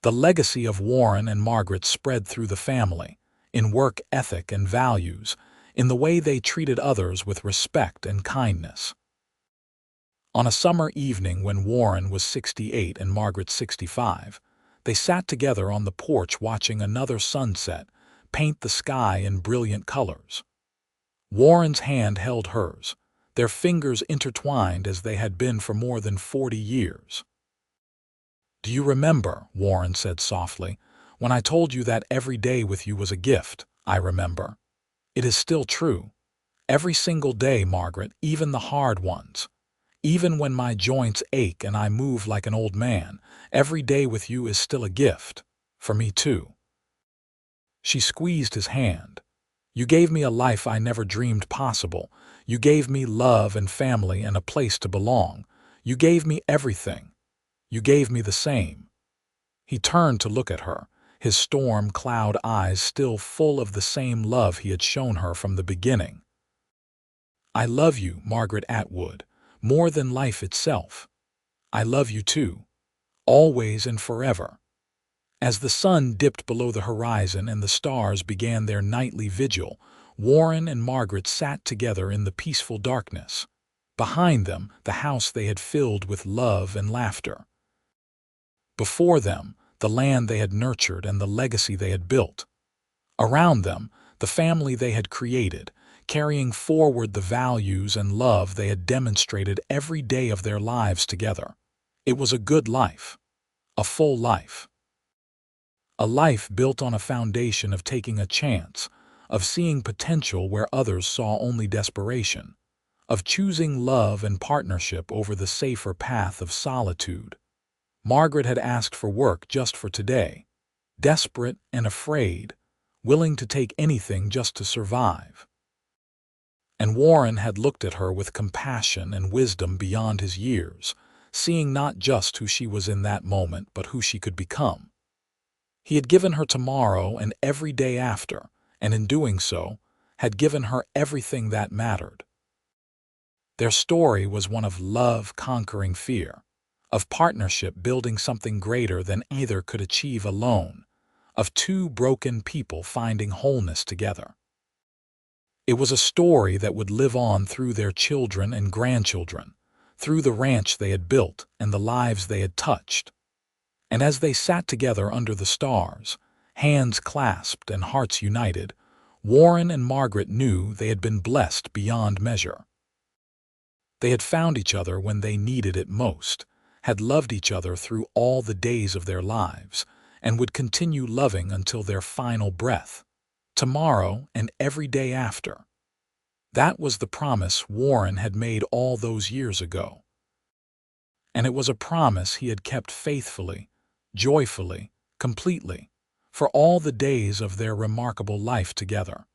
The legacy of Warren and Margaret spread through the family, in work ethic and values, in the way they treated others with respect and kindness. On a summer evening when Warren was 68 and Margaret 65, they sat together on the porch watching another sunset paint the sky in brilliant colors. Warren's hand held hers, their fingers intertwined as they had been for more than 40 years. "Do you remember," Warren said softly, "when I told you that every day with you was a gift?" "I remember. It is still true. Every single day, Margaret, even the hard ones. Even when my joints ache and I move like an old man, every day with you is still a gift. For me too." She squeezed his hand. "You gave me a life I never dreamed possible. You gave me love and family and a place to belong. You gave me everything. You gave me the same." He turned to look at her, his storm cloud eyes still full of the same love he had shown her from the beginning. "I love you, Margaret Atwood, more than life itself. I love you too, always and forever." As the sun dipped below the horizon and the stars began their nightly vigil, Warren and Margaret sat together in the peaceful darkness. Behind them, the house they had filled with love and laughter. Before them, the land they had nurtured and the legacy they had built. Around them, the family they had created, carrying forward the values and love they had demonstrated every day of their lives together. It was a good life, a full life. A life built on a foundation of taking a chance, of seeing potential where others saw only desperation, of choosing love and partnership over the safer path of solitude. Margaret had asked for work just for today, desperate and afraid, willing to take anything just to survive. And Warren had looked at her with compassion and wisdom beyond his years, seeing not just who she was in that moment, but who she could become. He had given her tomorrow and every day after, and in doing so, had given her everything that mattered. Their story was one of love conquering fear, of partnership building something greater than either could achieve alone, of two broken people finding wholeness together. It was a story that would live on through their children and grandchildren, through the ranch they had built and the lives they had touched. And as they sat together under the stars, hands clasped and hearts united, Warren and Margaret knew they had been blessed beyond measure. They had found each other when they needed it most, had loved each other through all the days of their lives, and would continue loving until their final breath, tomorrow and every day after. That was the promise Warren had made all those years ago. And it was a promise he had kept faithfully, joyfully, completely, for all the days of their remarkable life together.